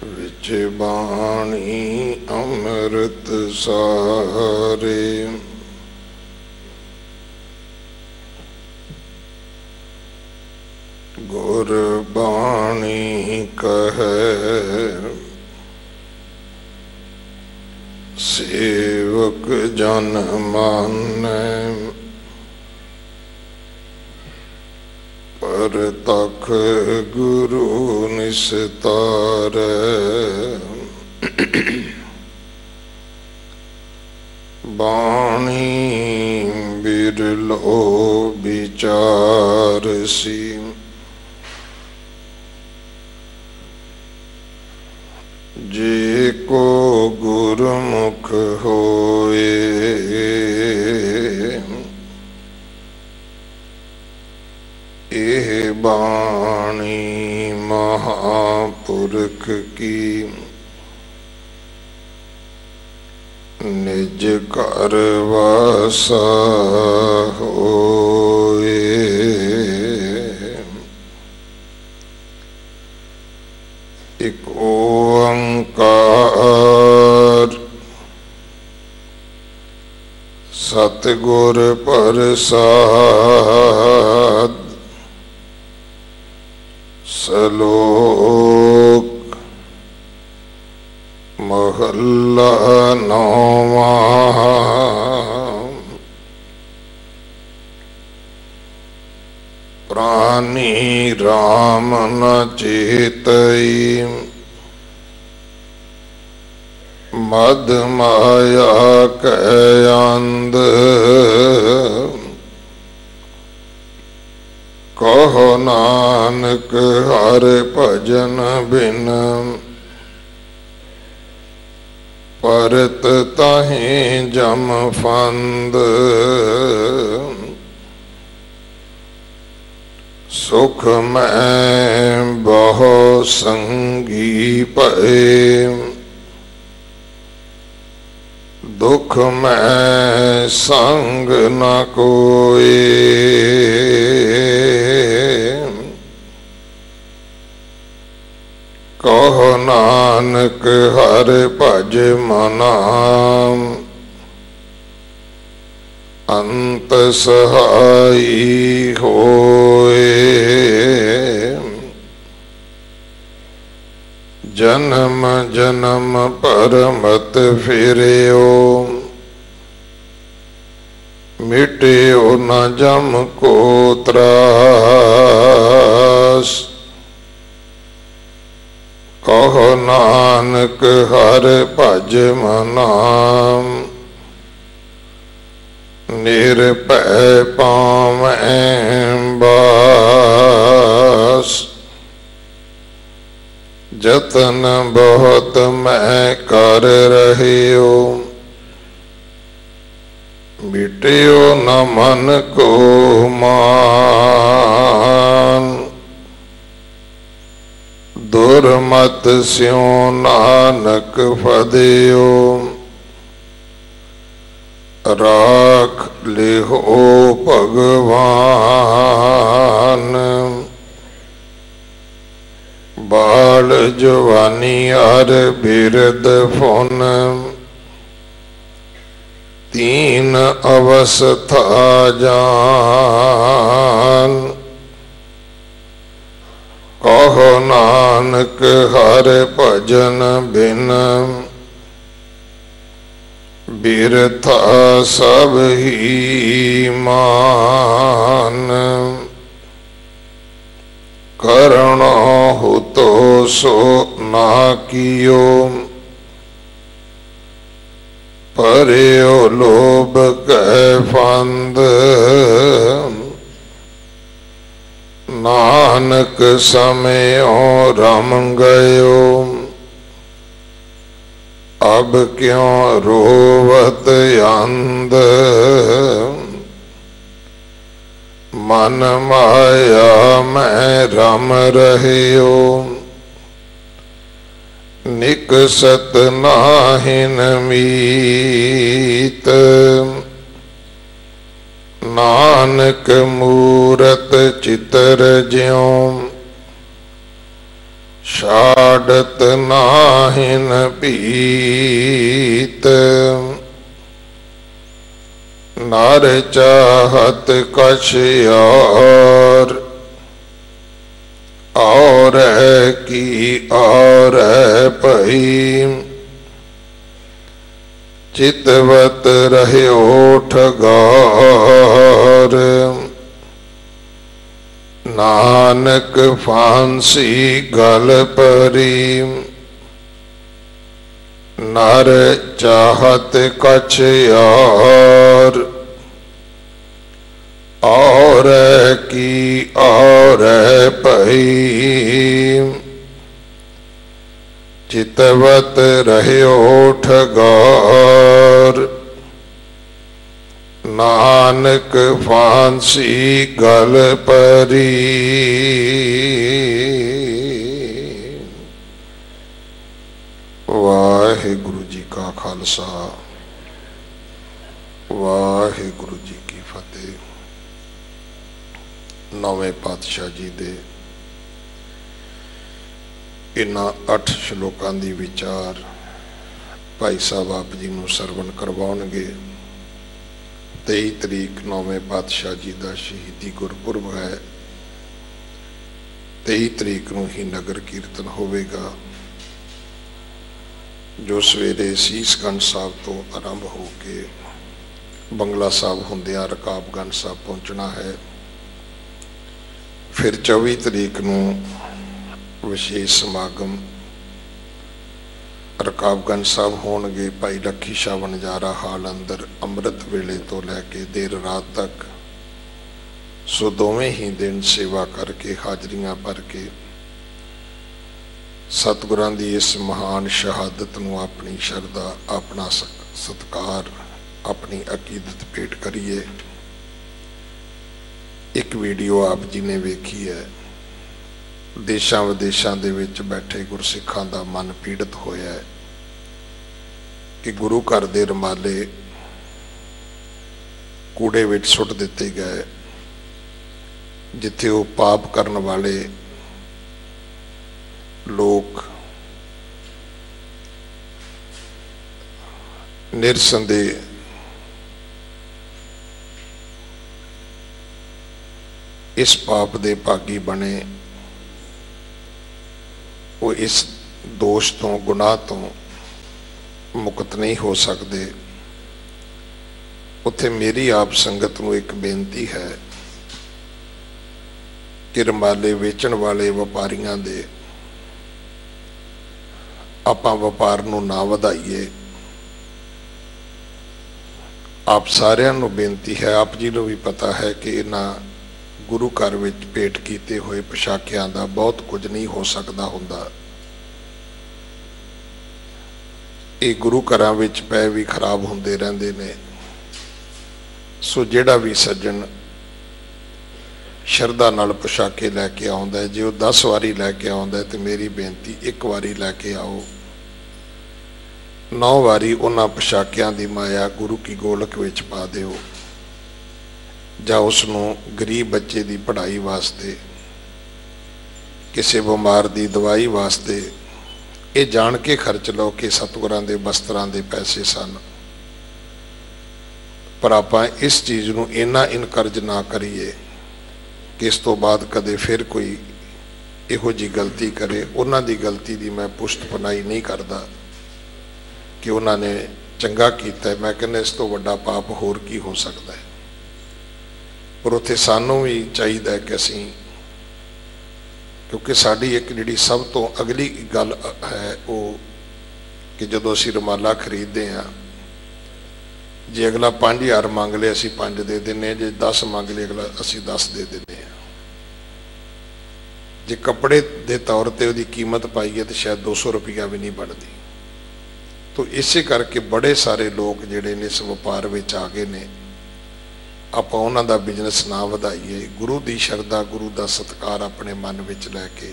विच बाणी अमृत सारे। गुरबाणी कहे सेवक जन मानै, पर तख गुरु निस्तारै। बाणी बिरलो विचारसी, जे को गुरमुख होए। एह बाणी महापुरख की, निज घर वासा होए। एक ओंकार सतगुर प्रसाद, सलोक महला नौवा। प्राणी राम न चेतई, मद माया कै अंध। कहो नानक हर भजन बिन, परत ताहि जम फंद। सुख मैं बहु संगी भये, दुख में संग न कोई। कहो नानक हर भज मना, अंत सहाई होए। जन्म जन्म पर मत फिरियो, मिटियो न जम को त्रास। कहो नानक हर भज मना, निरभै पावैं बास। जतन बहुत मैं कर रहियो, मिटियो न मन को मान। दुर्मत स्यों नानक फदियो, राख लिहो भगवान। बाल जवानी हर बिरद फुन, तीन अवस्था जान। कहो नानक हर भजन बिन, बिरथा सब ही मान। करणो हो तो सो ना कियो, परियो लोभ कै फंद। नानक समयो रम गयो, अब क्यों रोवत अंध। मन माया में रम रहियो, निकसत नाहिन मीत। नानक मूरत चितर ज्यों छाड़त नाहिन पीत, नर चाहत कछ और की और भई, चितवत रह्यो ठगार। नानक फांसी गल परी, नर चाहत कछ और की और भई, चितवत रह्यो ठगार। नानक फांसी गल परी। वाहिगुरु जी का खालसा, वाहिगुरु जी की फतेह। नौवें पातशाह जी दे इन्हां 8 श्लोकां दी विचार भाई साहब आप जी नूं सरवण करवाउणगे। 23 तरीक नौवें पातशाह जी का शहीदी गुरपुरब है। 23 तरीक नूं ही नगर कीर्तन होवेगा, जो सवेरे सीसगंज साहब तो आरंभ हो के बंगला साहब होंदियां रकाबगंज साहब पहुंचना है। फिर 24 तरीक नूं विशेष समागम रकाबगंज साहब होणगे। भाई लखी शाह वणजारा हाल अंदर अमृत वेले तो लैके देर रात तक। सो दोवें ही दिन सेवा करके हाजरियां भर के सतगुरां दी इस महान शहादत नूं अपनी शरदा, अपना सत्कार, अपनी अकीदत भेंट करिए। एक वीडियो आप जी ने वेखी है, देशां विदेशां दे विच बैठे गुरसिखां दा मन पीड़ित होया है कि गुरु घर दे रमाले कूड़े विच सुट दिते गए, जिथे वो पाप करन वाले लोग निरसंदेह इस पाप दे भागी बने। वो इस दोष तो गुनाह तो मुक्त नहीं हो सकते। उत्थे मेरी आप संगत नूं एक बेनती है कि रमाले वेचण वाले व्यापारियां दे आपां व्यापार नूं ना वधाइए। आप सारियां नूं बेनती है, आप जी नूं भी पता है कि इन्हां गुरु घर विच भेंट कीते हुए पोशाकियां दा बहुत कुछ नहीं हो सकता हुंदा। ये गुरु घरां विच पै भी खराब हुंदे रहिंदे ने। सो जिहड़ा भी सज्जन शरदा नाल पोशाके लैके आउंदा है, जे वो 10 वारी लैके आउंदा है तो मेरी बेनती 1 वारी लैके आओ। 9 वारी उन्हां पोशाकियां दी माया गुरु की गोलक विच पा दिओ, जां उसनूं गरीब बच्चे की पढ़ाई वास्ते, किसी बीमार की दवाई वास्ते ये जान के खर्च लो कि सतगुरां दे वस्त्रां दे पैसे सन। पर आपां इस चीज़ नूं इन्ना इनकरज ना करिए कि इस तो बाद कदे फिर कोई इहो जी गलती करे। उन्हां दी गलती दी मैं पुष्ट पनाई नहीं करता कि उन्होंने चंगा कीता है। मैं कहना इस तो वड्डा पाप होर की हो सकता है। पर उत्थे सानू भी चाहिए कि असीं, क्योंकि साड़ी एक जिहड़ी सब तो अगली गल है वो कि जदों असीं रुमाला खरीदते हैं, जे अगला 5000 मंग ले असीं 5 दे देने, जे 10 मंग ले अगला असीं 10 दे देने। जे कपड़े के तौर पर उसकी कीमत पाईए तो शायद 200 रुपया भी नहीं बनती। तो इसे करके बड़े सारे लोग जिहड़े ने इस व्यापार विच आ गए ने। आपां उन्हां दा बिजनेस ना वधाइए, गुरु की शरदा, गुरु का सत्कार अपने मन विच लैके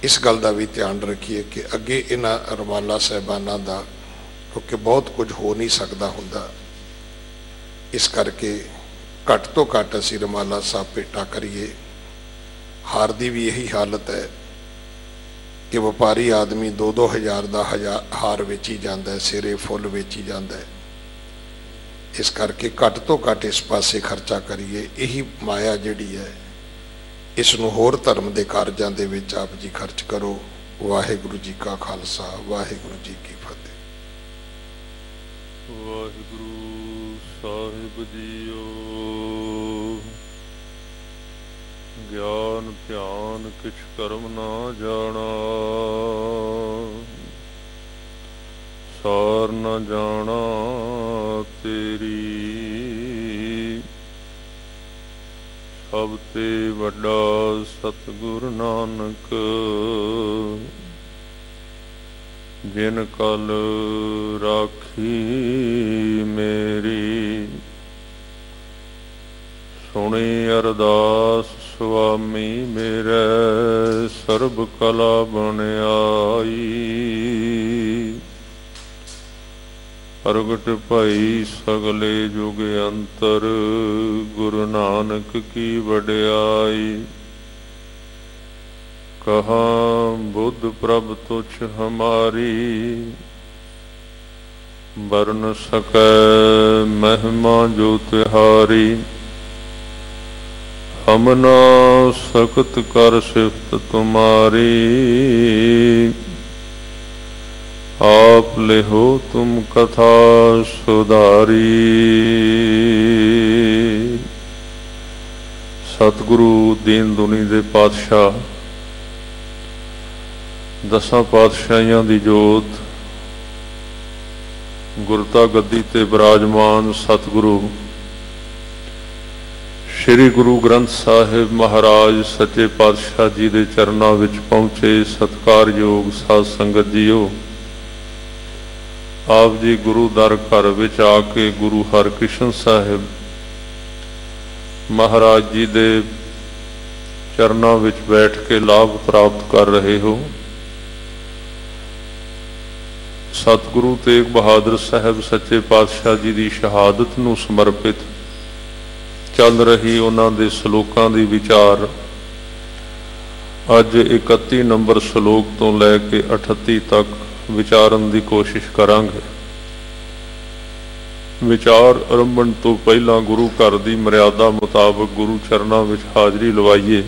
इस गल का भी ध्यान रखिए कि अगे इन्हां रमाला साहिबानां दा, क्योंकि बहुत कुछ हो नहीं सकता हुंदा, इस करके घट तो घट असीं रमाला साहब भेंटा करिए। हार दी भी यही हालत है कि व्यापारी आदमी 2-2 हज़ार का हार वेची जाता है, सिरे फुल वेची जाता है। इस करके घट तो घट इस पासे खर्चा करिए। यही माया जिहड़ी है इसनूं होर धर्म के कारजां दे विच आप जी खर्च करो। वाहिगुरू जी का खालसा, वाहिगुरू जी की फतेह। वाहिगुरू साहिब जीओ। ज्ञान ध्यान किछ कर्म ना जाना, सार न जाना तेरी। सब ते वड्डा सतगुरु नानक, जिन कल राखी मेरी। सुनी अरदास स्वामी मेरे, सर्ब कला बन आई। प्रगट भई सगले जुग अंतर, गुरु नानक की वड्याई। कहाँ बुद्ध प्रभ तुझ हमारी, बरन सकै महिमा जो तिहारी। हम ना सकत कर सिफत तुम्हारी, आप ले हो तुम कथा सुधारी। सतगुरु दीन दुनी दे पातशाह, दसां पातशाहियां दी जोत, गुरता गद्दी ते विराजमान सतगुरु श्री गुरु ग्रंथ साहिब महाराज सच्चे पातशाह जी दे चरनां विच पहुंचे सत्कारयोग साध संगत जीओ। आप जी गुरु दर घर विच आके गुरु हरकृष्ण साहिब महाराज जी दे चरनां विच बैठ के लाभ प्राप्त कर रहे हो। सतगुरु तेग बहादुर साहब सच्चे पातशाह जी की शहादत नूं समर्पित चल रही उन्हां दे सलोकां दी विचार अज 31 नंबर सलोक तो लैके 38 तक विचारन की कोशिश करांगे। विचार आरंभण तो पहला गुरु घर की मर्यादा मुताबक गुरु चरनां विच हाजरी लवाइए।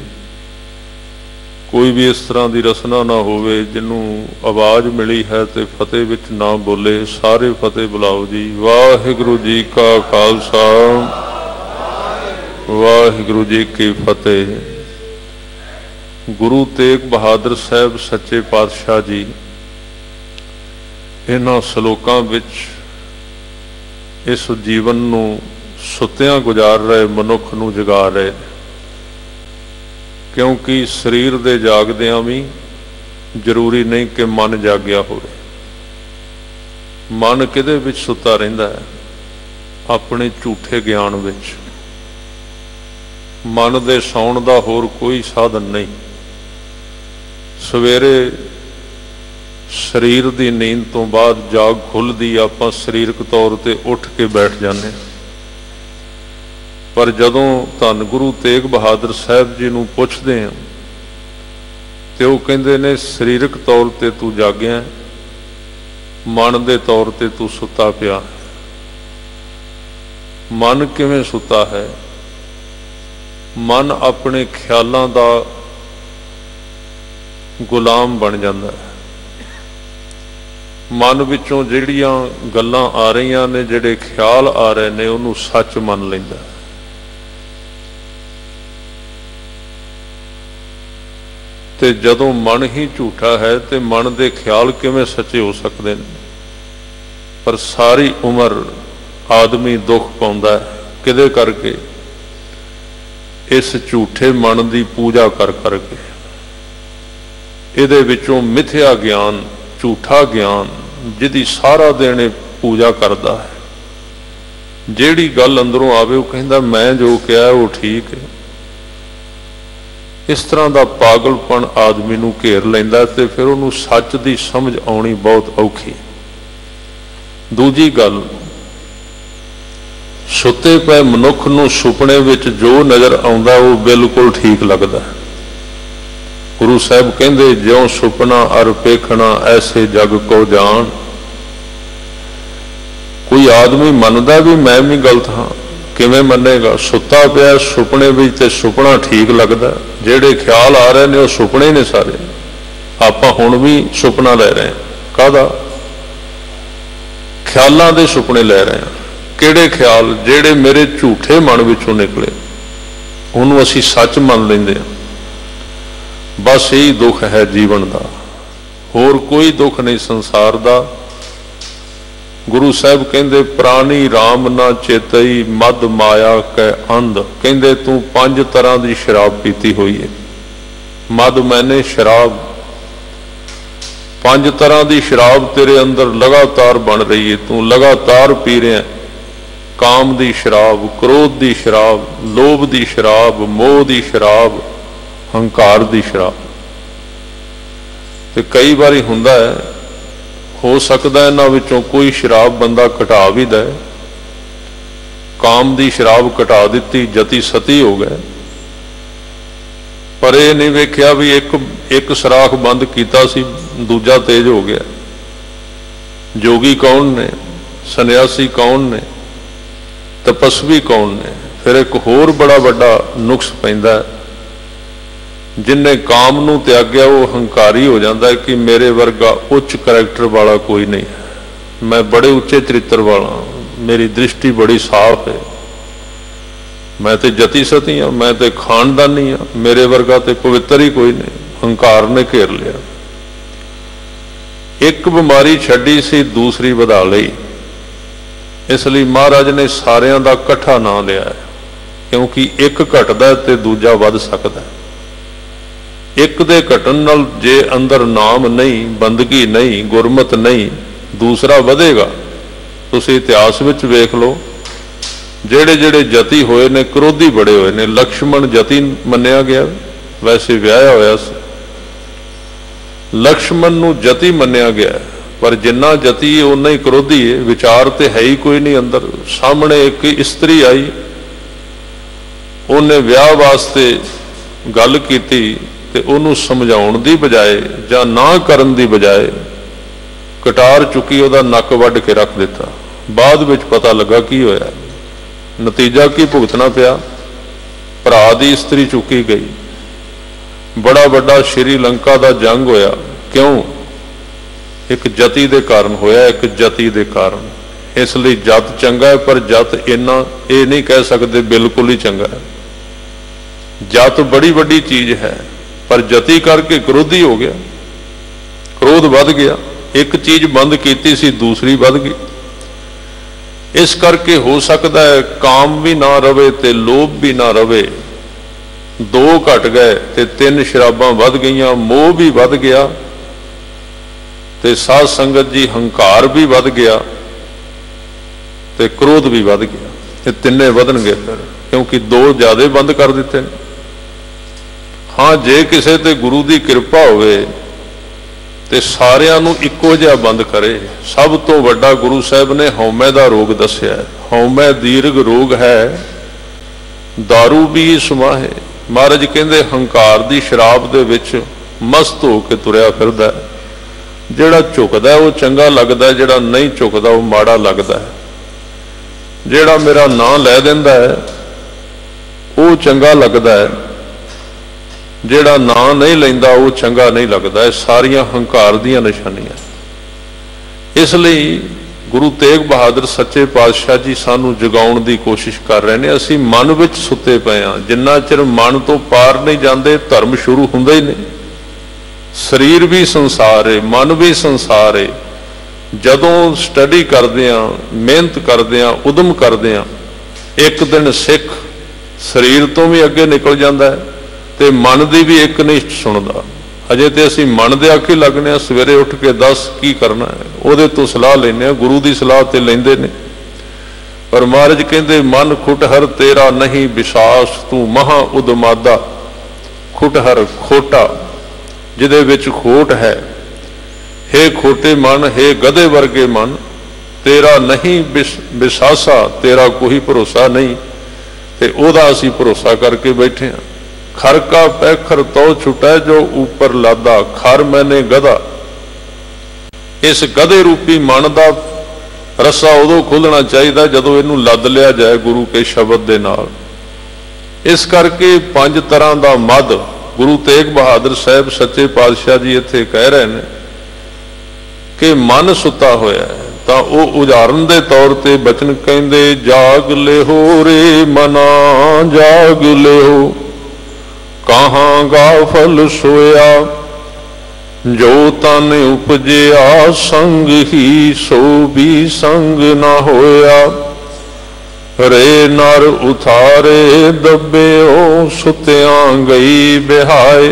कोई भी इस तरह की रसना ना होवे जिन्हों आवाज़ मिली है तो फतेह विच ना बोले। सारे फतेह बुलाओ जी। वाहिगुरू जी का खालसा, वाहिगुरू जी की फतेह। गुरु तेग बहादुर साहब सच्चे पातशाह जी इन्हां सलोकां विच इस जीवन नूं सुत्तियां गुजार रहे मनुख नूं जगा रहे, क्योंकि शरीर दे जागदियां भी जरूरी नहीं कि मन जागया होवे। मन किहदे विच सुता रहिंदा है? अपने झूठे ज्ञान विच। मन दे सौण दा होर कोई साधन नहीं। सवेरे शरीर की नींद तो बाद जाग खुलदी, आपां सरीरक तौर पर उठ के बैठ जाने। पर जदों धन गुरु तेग बहादुर साहब जी नूं पुछदे हां ते वो कहिंदे ने सरीरक तौर पर तू जागया, मन दे तौर पर तू सुता पिया। मन किवें सुता है? मन अपने ख्यालों का गुलाम बन जाता है। मन विचों जिहड़ियां गल्लां आ रही ने, जिहड़े ख्याल आ रहे ने, उन्होंने सच मन लैंदा। ते जदों मन ही झूठा है तो मन के ख्याल किवें सच्चे हो सकते हैं? पर सारी उम्र आदमी दुख पाउंदा है किहदे करके? इस झूठे मन की पूजा कर करके। इहदे विचों मिथ्या ज्ञान, झूठा ज्ञान, जिहदी सारा दिन पूजा करता है। जिहड़ी गल अंदरों आवे वो कहंदा मैं जो कहा वो ठीक है। इस तरह का पागलपन आदमी नूं घेर लैंदा ते फिर उहनूं सच की समझ आउणी बहुत औखी। दूजी गल, सुते पे मनुख नूं सुपने विच जो नज़र आउंदा वो बिल्कुल ठीक लगदा है। गुरु साहब कहते ज्यों सुपना अर पेखना ऐसे जग को जान। कोई आदमी मनदा भी मैं भी गलत हाँ, किवें मनेगा? सुता पिया सुपने विच ते सुपना ठीक लगता, जेड़े ख्याल आ रहे ने वो सुपने ने सारे। आपां हुण भी सुपना ले रहे हैं, काहदा? ख्यालां दे सुपने ले रहे हैं। किहड़े ख्याल? जेड़े मेरे झूठे मन विचों निकले उन्होंने असीं सच मन लैंदे हां। बस यही दुख है जीवन का, होर कोई दुख नहीं संसार का। गुरु साहब कहते प्राणी राम ना चेतई मद माया कै अंध। कहते तू 5 तरह की शराब पीती हुई है। मद मैंने शराब, 5 तरह की शराब तेरे अंदर लगातार बन रही है, तू लगातार पी रहा है। काम की शराब, क्रोध की शराब, लोभ की शराब, मोह की शराब, हंकार की शराब। तो कई बार हुंदा है, हो सकता है इन्हां विचों कोई शराब बंदा घटा भी दे। काम की शराब घटा दी, जति सती हो गए, पर यह नहीं वेख्या भी एक सराख बंद किया सी, दूजा तेज हो गया। जोगी कौन ने, सन्यासी कौन ने, तपस्वी कौन ने? फिर एक होर बड़ा बड़ा नुक्स पैंदा है, जिन्हें काम नूं त्याग्या वो हंकारी हो जाता है कि मेरे वर्गा उच्च करैक्टर वाला कोई नहीं है, मैं बड़े उच्चे चरित्र वाला, मेरी दृष्टि बड़ी साफ है, मैं तो जति सती हाँ, मैं तो खानदानी हाँ, मेरे वर्गा तो पवित्र ही कोई नहीं। हंकार ने घेर लिया। एक बीमारी छड्डी सी, दूसरी वधा लई। इसलिए महाराज ने सारियां दा इकट्ठा ना लिया है, क्योंकि एक घटदा है ते दूजा वध सकदा है। एक दे घटन नाल जे अंदर नाम नहीं, बंदगी नहीं, गुरमत नहीं, दूसरा वधेगा। तुसीं इतिहास विच वेख लो, जेड़े जेड़े जति होए ने क्रोधी बड़े होए ने। लक्ष्मण जति मन्निया गया, वैसे विआहया होया सी, लक्ष्मण नूं जति मन्निया गया, पर जिन्ना जति है उन्ना ही क्रोधी है। विचार तो है ही कोई नहीं अंदर। सामने एक स्त्री आई, उन्हें विआह वास्ते गल की ते उन्होंने समझाउण दी बजाए जां ना करन दी बजाए कटार चुकी, उहदा नक वड्ड के रख दिता। बाद विच पता लगा की होया, नतीजा की भुगतना पिया। भरा दी स्त्री चुकी गई। बड़ा बड़ा श्रीलंका दा जंग होया। क्यों? एक जति दे कारण होया, एक जति दे कारण। इसलिए जत चंगा है, पर जत इन्ना ये नहीं कह सकते बिल्कुल ही चंगा है। जत बड़ी बड़ी चीज है, पर जति करके क्रोधी हो गया, क्रोध वध गया। एक चीज बंद की सी, दूसरी वध गई। इस करके हो सकता है काम भी ना रवे ते लोभ भी ना रवे, 2 घट गए ते 3 शराबां वध गईयां, मोह भी वध गया ते साध संगत जी हंकार भी वध गया ते क्रोध भी वध गया। ये तिन्ने वधणगे फिर, क्योंकि 2 ज्यादा बंद कर दिते हैं। हाँ, जे किसी ते गुरु की कृपा होवे ते सारियां नूं इक्को जिहा बंद करे। सब तो वड्डा गुरु साहब ने हौमे का रोग दस्या है। हौमे दीर्घ रोग है, दारू भी समाहे। महाराज कहते हंकार की शराब दे विच मस्त हो के तुरया फिरदा है। जिहड़ा झुकदा वो चंगा लगदा है, जिहड़ा नहीं झुकदा वो माड़ा लगदा है। जिहड़ा मेरा नां लै दिंदा है वो चंगा लगदा है, जिहड़ा नां नहीं लैंदा वो चंगा नहीं लगता। है सारियां हंकार दीयां निशानियां। इसलिए गुरु तेग बहादुर सच्चे पातशाह जी सानू जगाउण की कोशिश कर रहे हैं। असीं मन विच सुते पे हाँ। जिन्ना चिर मन तो पार नहीं जाते धर्म शुरू हुंदा ही नहीं। शरीर भी संसार है, मन भी संसार है। जदों स्टडी करदे हां, मेहनत करदे हां, उदम करदे हां, एक दिन सिख शरीर तो भी अगे निकल जाता है ते मन की भी एक नहीं सुनता। अजे तो असीं मन दे आखे लगने, सवेरे उठ के 10 की करना है, उहदे तो सलाह लेने, गुरु की सलाह तो लेंदे ने। पर महाराज कहते मन खुटहर तेरा नहीं विश्वास, तू महा उदमादा। खुटहर खोटा, जिहदे विच खोट है। हे खोटे मन, हे गधे वर्गे मन, तेरा नहीं विश्वासा, तेरा कोई भरोसा नहीं, ते ओहदा असीं भरोसा करके बैठे हैं। खर का पैखर तो छुटै जो ऊपर लादा, खर मैंने गधा। इस गधे रूपी मन का रस्सा उदों खुलना चाहिए जदों इनू लद लिया जाए गुरु के शब्द दे नाल। इस करके 5 तरह का मद गुरु तेग बहादुर साहब सच्चे पातशाह जी इत्थे कह रहे हैं कि मन सुता होया है, तो वह उदाहरण के तौर पर बचन कहते जाग ले हो रे मना जाग ले हो, कहाँ गाफल सोया, जो तन उपजया संग ही सो भी संग न होया। रे नर उथारे दबे ओ सुत्या गई बिहाए।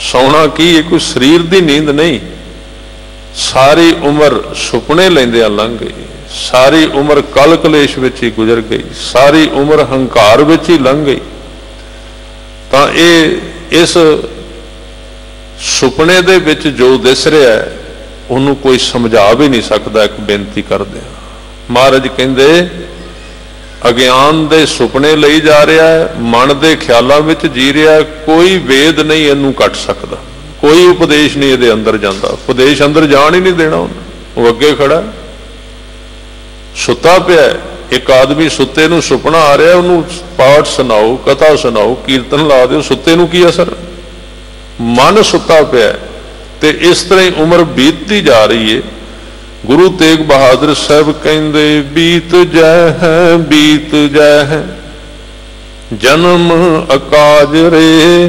सौना की ये कोई शरीर की नींद नहीं, सारी उम्र सुपने लेंदियां लंघ गई, सारी उम्र कल कलेश विच ही गुजर गई, सारी उम्र हंकार विच ही लंघ गई। तो ये इस सुपने दे विच जो दिस रहा है उन्होंने कोई समझा भी नहीं सकता। एक बेनती करदे महाराज कहंदे अज्ञान दे सुपने लई जा रहा है, मन दे ख्यालों में जी रहा है, कोई वेद नहीं इनू कट सकता, कोई उपदेश नहीं ये अंदर जाता, उपदेश अंदर जान ही नहीं देना उन्हें। वो अगे खड़ा सुता पिया, एक आदमी सुते नू सुपना आ रहा है, उन्होंने पाठ सुनाओ, कथा सुनाओ, कीर्तन ला दो, सुते नू की असर। मन सुता पिया ते इस तरह ही उम्र बीतती जा रही है। गुरु तेग बहादुर साहब कहंदे बीत जाए है बीत जाए है जन्म अकाज रे,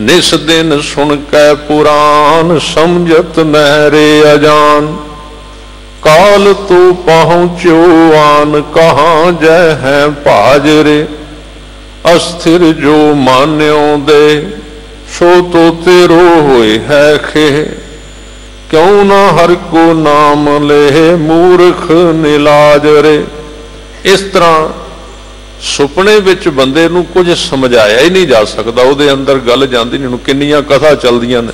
निस दिन सुन कै पुराण समझत महरे अजान। काल तू पहुंचो आन कहाँ जय है भाज रे, अस्थिर जो मान्यो दे सो तो तेरो होए है खे। क्यों ना हर को नाम ले मूर्ख निलाज रे। इस तरह सुपने विच बंदे नू कुछ समझाया ही नहीं जा सकता, उहदे अंदर गल जांदी नहीं। किन्नियां कथा चलदियां ने,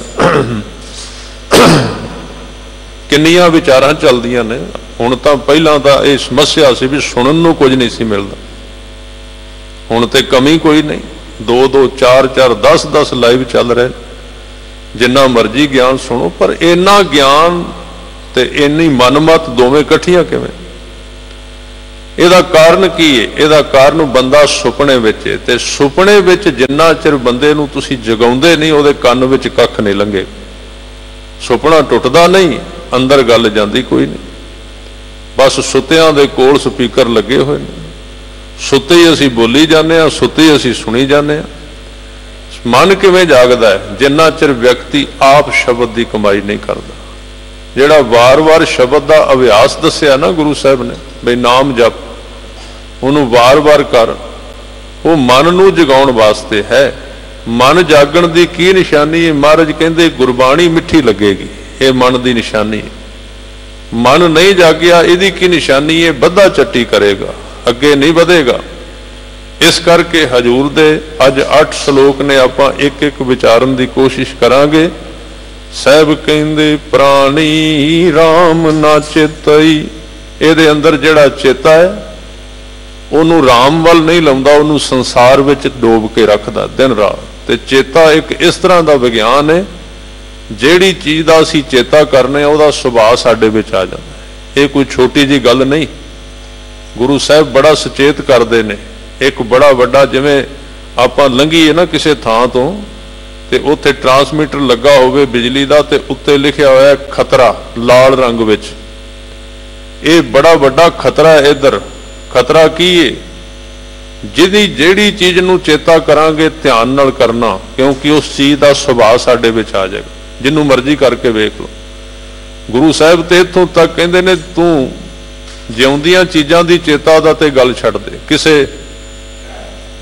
किन्नियां विचारां चलदियां ने। हुण तां पहलां तां इह समस्या सी भी सुनन नू कुछ नहीं सी मिलदा, हुण ते कमी कोई नहीं। 2-2 4-4 10-10 लाइव चल रहे, जिन्ना मर्जी ज्ञान सुनो, पर इन्ना ज्ञान ते इन्नी मनमत दोवें इकट्ठियां किवें? इहदा कारण की है? इहदा कारण बंदा सुपने विच है, ते सुपने विच जिन्ना चिर बंदे नूं तुसीं जगाउंदे नहीं, उहदे कंन विच कख नहीं लंघे। सुपना टुटदा नहीं, अंदर गल जांदी कोई नहीं। बस सुत्तियां दे कोल स्पीकर लगे हुए ने, सुते ही असीं बोली जाने, सुते ही असीं सुनी जाने। मन किवें जागदा है? जिन्ना चिर व्यक्ति आप शब्द की कमाई नहीं करता। जिहड़ा वार-वार शब्द का अभ्यास दस्सिया ना गुरु साहब ने, बई नाम जप, उन्होंने वार-वार कर, वो मन नूं जगाउण वास्ते है। मन जागण की की निशानी है? महाराज कहंदे गुरबाणी मिठी लगेगी, ये मन की निशानी है। मन नहीं जागया, इहदी की निशानी है? बद्धा चट्टी करेगा, अगे नहीं बढ़ेगा। इस करके हजूर दे अज 8 श्लोक ने आपां एक एक विचारन की कोशिश करांगे। साहब कहंदे प्राणी राम ना चेतई, इहदे अंदर जिहड़ा चेता है उन्होंने राम वल नहीं लाउंदा, उन्होंने संसार विच डोब के रखदा दिन रात। ते चेता एक इस तरह का विज्ञान है, जिहड़ी चीज़ का असीं चेता करने उहदा सुभाव साडे विच आ जांदा है। ये कोई छोटी जी गल नहीं। गुरु साहब बड़ा सचेत करते हैं। एक बड़ा वड्डा जिवें आपां लंघीए ना किसी थां तो, ते उत्थे ट्रांसमीटर लगा होवे बिजली का, ते उत्ते लिखिया होया खतरा लाल रंग विच। ये बड़ा वड्डा खतरा है। इधर खतरा की है? जिहदी जिहड़ी चीज़ नूं चेता करांगे ध्यान नाल करना, क्योंकि उस चीज़ का सुभाव साडे विच आ जाएगा। जिन्नू मर्जी करके वेख लो। गुरु साहब ते इत्थों तक कहंदे ने तू जिउंदियां चीज़ां दी चेता दा ते गल छड्ड दे। किसे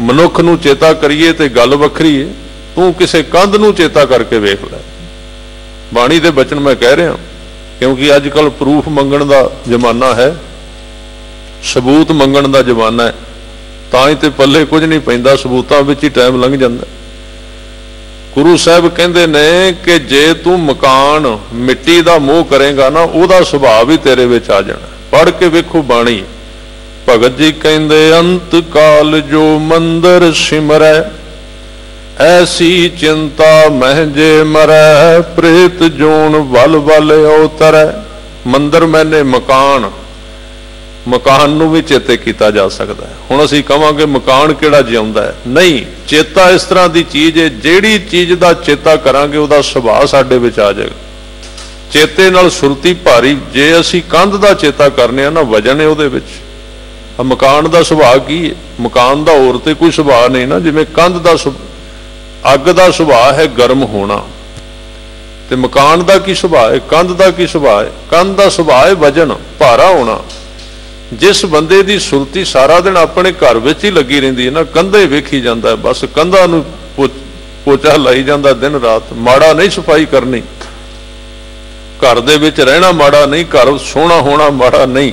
मनुख नूं चेता करिए तो गल वखरी है, तू किसी कंध नूं चेता करके वेख लै। बाणी दे बचन मैं कह रहा, क्योंकि अजकल प्रूफ मंगण दा जमाना है, सबूत मंगण दा जमाना है, तां ही ते पल्ले कुछ नहीं पैंदा, सबूतां विच ही टाइम लंघ जांदा। गुरु साहब कहंदे ने कि जे तू मकान मिट्टी दा मोह करेगा ना, उहदा सुभाव ही तेरे विच आ जाना। पढ़ के वेखो बाणी। भगत जी कहंदे अंत काल जो मंदिर सिमरै, ऐसी चिंता महजे मरै, प्रेत जोन वल वल अवतरै। मंदिर मैंने मकान, मकान नूं भी चेते किया जा सकता है। हुण असीं कहांगे मकान किहड़ा जिउंदा है, नहीं। चेता इस तरह की चीज़ है, जिहड़ी चीज़ का चेता करांगे उहदा सुभाव साडे विच आ जाएगा। चेते नाल सुरती भारी, जे असीं कंध दा चेता करने आ ना, वजन है उहदे विच। मकान का सुभाव की है? मकान का होर ते कोई सुभाव नहीं ना। जिवें कंध का अग का सुभाव है गर्म होना, तो मकान का की सुभाव है, कंध का की सुभाव है? कंध का सुभाव है वजन, भारा होना। जिस बंदे की सुरती सारा दिन अपने घर विच ही लगी रहिंदी है ना, कंधे वेखी जाता है, बस कंधा नूं पोचा लाई जाता दिन रात। माड़ा नहीं सफाई करनी, घर दे विच रहना माड़ा नहीं, घर सोहना होना माड़ा नहीं।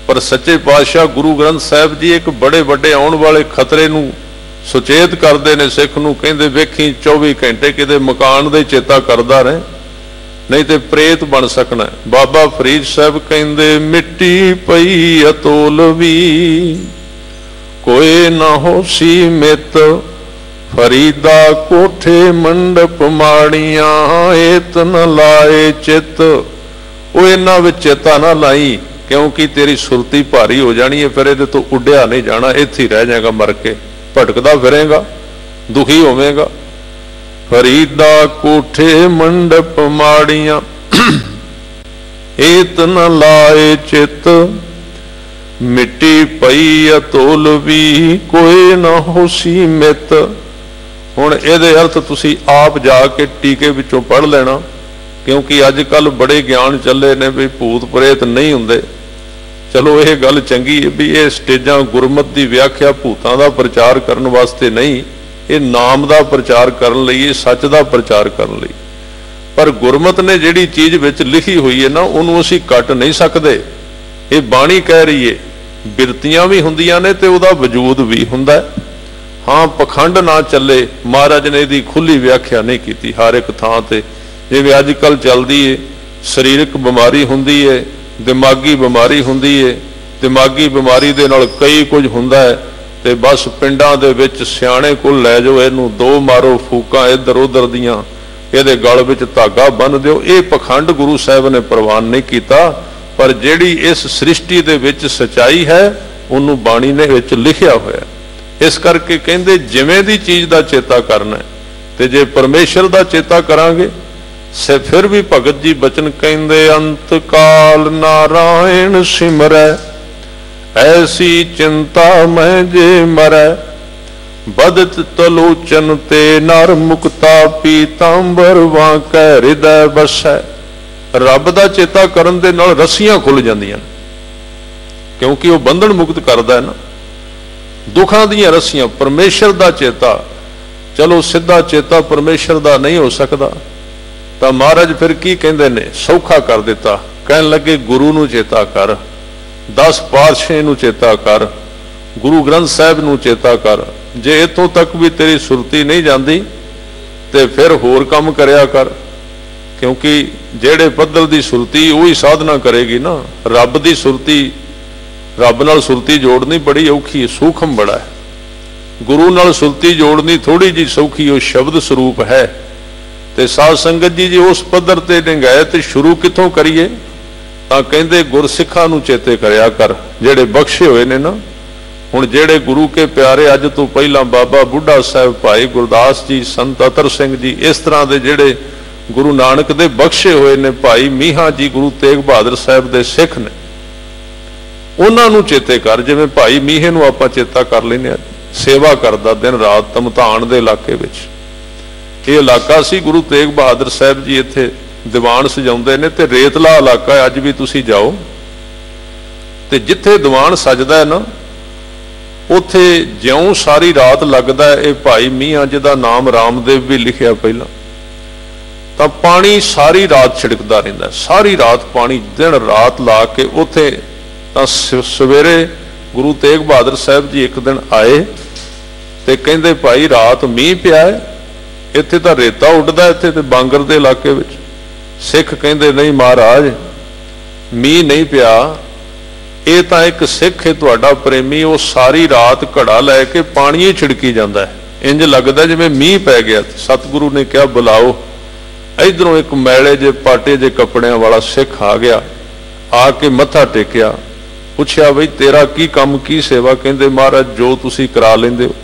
पर सच्चे पातशाह गुरु ग्रंथ साहिब जी एक बड़े बड़े आने वाले खतरे नूं सुचेत करते हैं सिख नूं। कहंदे वेखी 24 घंटे किते मकान दे चेता करदा रहे, नहीं तो प्रेत बन सकना। बाबा फरीद साहब कहंदे मिट्टी पई अतोलवी, कोई ना होसी मित, फरीदा कोठे मंडप माड़ियां, एत न लाए चित। वो इन्हां विच चेता ना लाई, क्योंकि तेरी सुरती भारी हो जानी है, फिर ये तो उड्या नहीं जाना, इत्थे ही रह जाएगा, मर के भटकदा फिरेगा, दुखी होवेगा। फरीदा कोठे मंडप माड़ियां, एत न लाए चित, मिट्टी पई अतोलवी, कोई ना होसी मित। हुण इहदे अर्थ तुसी आप जाके टीके विचों पढ़ लेना, क्योंकि अजकल बड़े ज्ञान चले ने भी भूत प्रेत नहीं हुंदे। चलो ये गल चंगी है भी ये स्टेजां गुरमत की व्याख्या भूतां दा प्रचार करने वास्ते नहीं, ये नाम का प्रचार करने लई, सच का प्रचार करने लई। पर गुरमत ने जिहड़ी चीज़ विच लिखी हुई है ना, उन्होंने असीं कट नहीं सकते। ये बाणी कह रही है, बिरतियां भी हुंदियां ने ते उहदा वजूद भी हुंदा है। हाँ, पखंड ना चले, महाराज ने इसकी खुली व्याख्या नहीं की हर एक थां ते। जिवें अजकल चलदी है, शरीरक बीमारी हुंदी है, दिमागी बीमारी हुंदी है, दिमागी बीमारी दे नाल कई कुछ हुंदा है, ते बस पिंडां दे विच सियाणे कोल लै जाओ, इहनूं 2 मारो फूकां इधर उधर दियां, इहदे गल विच धागा बन दिओ। ये पखंड गुरु साहब ने प्रवान नहीं कीता। पर जिहड़ी इस सृष्टि दे विच सच्चाई है, उन्होंने बाणी ने विच लिखिया होया। इस करके कहंदे जिवें दी चीज़ का चेता करना है, ते जे परमेश्वर का चेता करांगे से फिर भी भगत जी बचन कहंदे अंत काल नारायण सिमरै, ऐसी चिंता मैं जे मरै, बदत तलोचन ते नर मुक्ता, पीतांबर वांकै हृदय बसै। रब का चेता करन दे नाल रस्सियां खुल जांदियां, क्योंकि वह बंधन मुक्त करदा है ना, दुखां दीयां रस्सियां। परमेश्वर का चेता, चलो सीधा चेता परमेश्वर का नहीं हो सकता, तो महाराज फिर की कहते ने, सौखा कर दिता। कहन लगे गुरु नूं चेता कर, 10 पातशाह नूं चेता कर, गुरु ग्रंथ साहिब नूं चेता कर। जे इतों तक भी तेरी सुरती नहीं जाती तो फिर होर काम करया कर, क्योंकि जेड़े पद्धर की सुरती वही साधना करेगी ना। रब की सुरती, रब नाल सुरती जोड़नी बड़ी औखी है, सूखम बड़ा है। गुरु नाल सुरती जोड़नी थोड़ी जी सौखी, वो शब्द स्वरूप है। तो साध संगत जी उस पद्धर ते निगाह ते शुरू कितों करिए, तो कहते गुरसिखा नूं चेते करया कर, जेड़े बख्शे हुए ने ना। हुण जेड़े गुरु के प्यारे अज तो पहला बाबा बुढ़ा साहब, भाई गुरदास जी, संत अतर सिंह जी, इस तरह के जेड़े गुरु नानक दे बख्शे हुए ने, भाई मीहा जी गुरु तेग बहादुर साहब दे सिख ने, उन्होंने चेते कर। जिवें भाई मीहे नूं आपां चेता कर लैने, सेवा करदा दिन रात तमतान दे इलाके विच। ये इलाका सी गुरु तेग बहादुर साहब जी इत्थे दीवान सजाउंदे ने, ते रेतला इलाका है। अज भी तुसीं जाओ ते जिथे दीवान सजदा है ना, उत्थे ज्यों सारी रात लगदा है। ये भाई मीहा जिहदा नाम रामदेव भी लिखिया पहला, तो पानी सारी रात छिड़कदा रहिंदा, सारी रात पानी दिन रात ला के उत्थे। तो सवेरे गुरु तेग बहादुर साहब जी एक दिन आए ते कहंदे भाई रात मीह पिया है, इत्थे तां रेता उड्डदा, इत्थे ते बांगर दे इलाके विच। सिख कहंदे नहीं महाराज मीह नहीं पिया, ये तो एक सिख है तुहाडा प्रेमी, वो सारी रात घड़ा लैके पानी ही छिड़की जाता है। इंज लगता जिवें मीह पै गया। सतगुरु ने कहा बुलाओ। इधरों एक मैले जे पाटे जे कपड़ियां वाला सिख आ गया, आके मत्था टेकिया, पुछया बई तेरा की काम की सेवा? कहंदे महाराज जो तुसी करा लेंदे हो।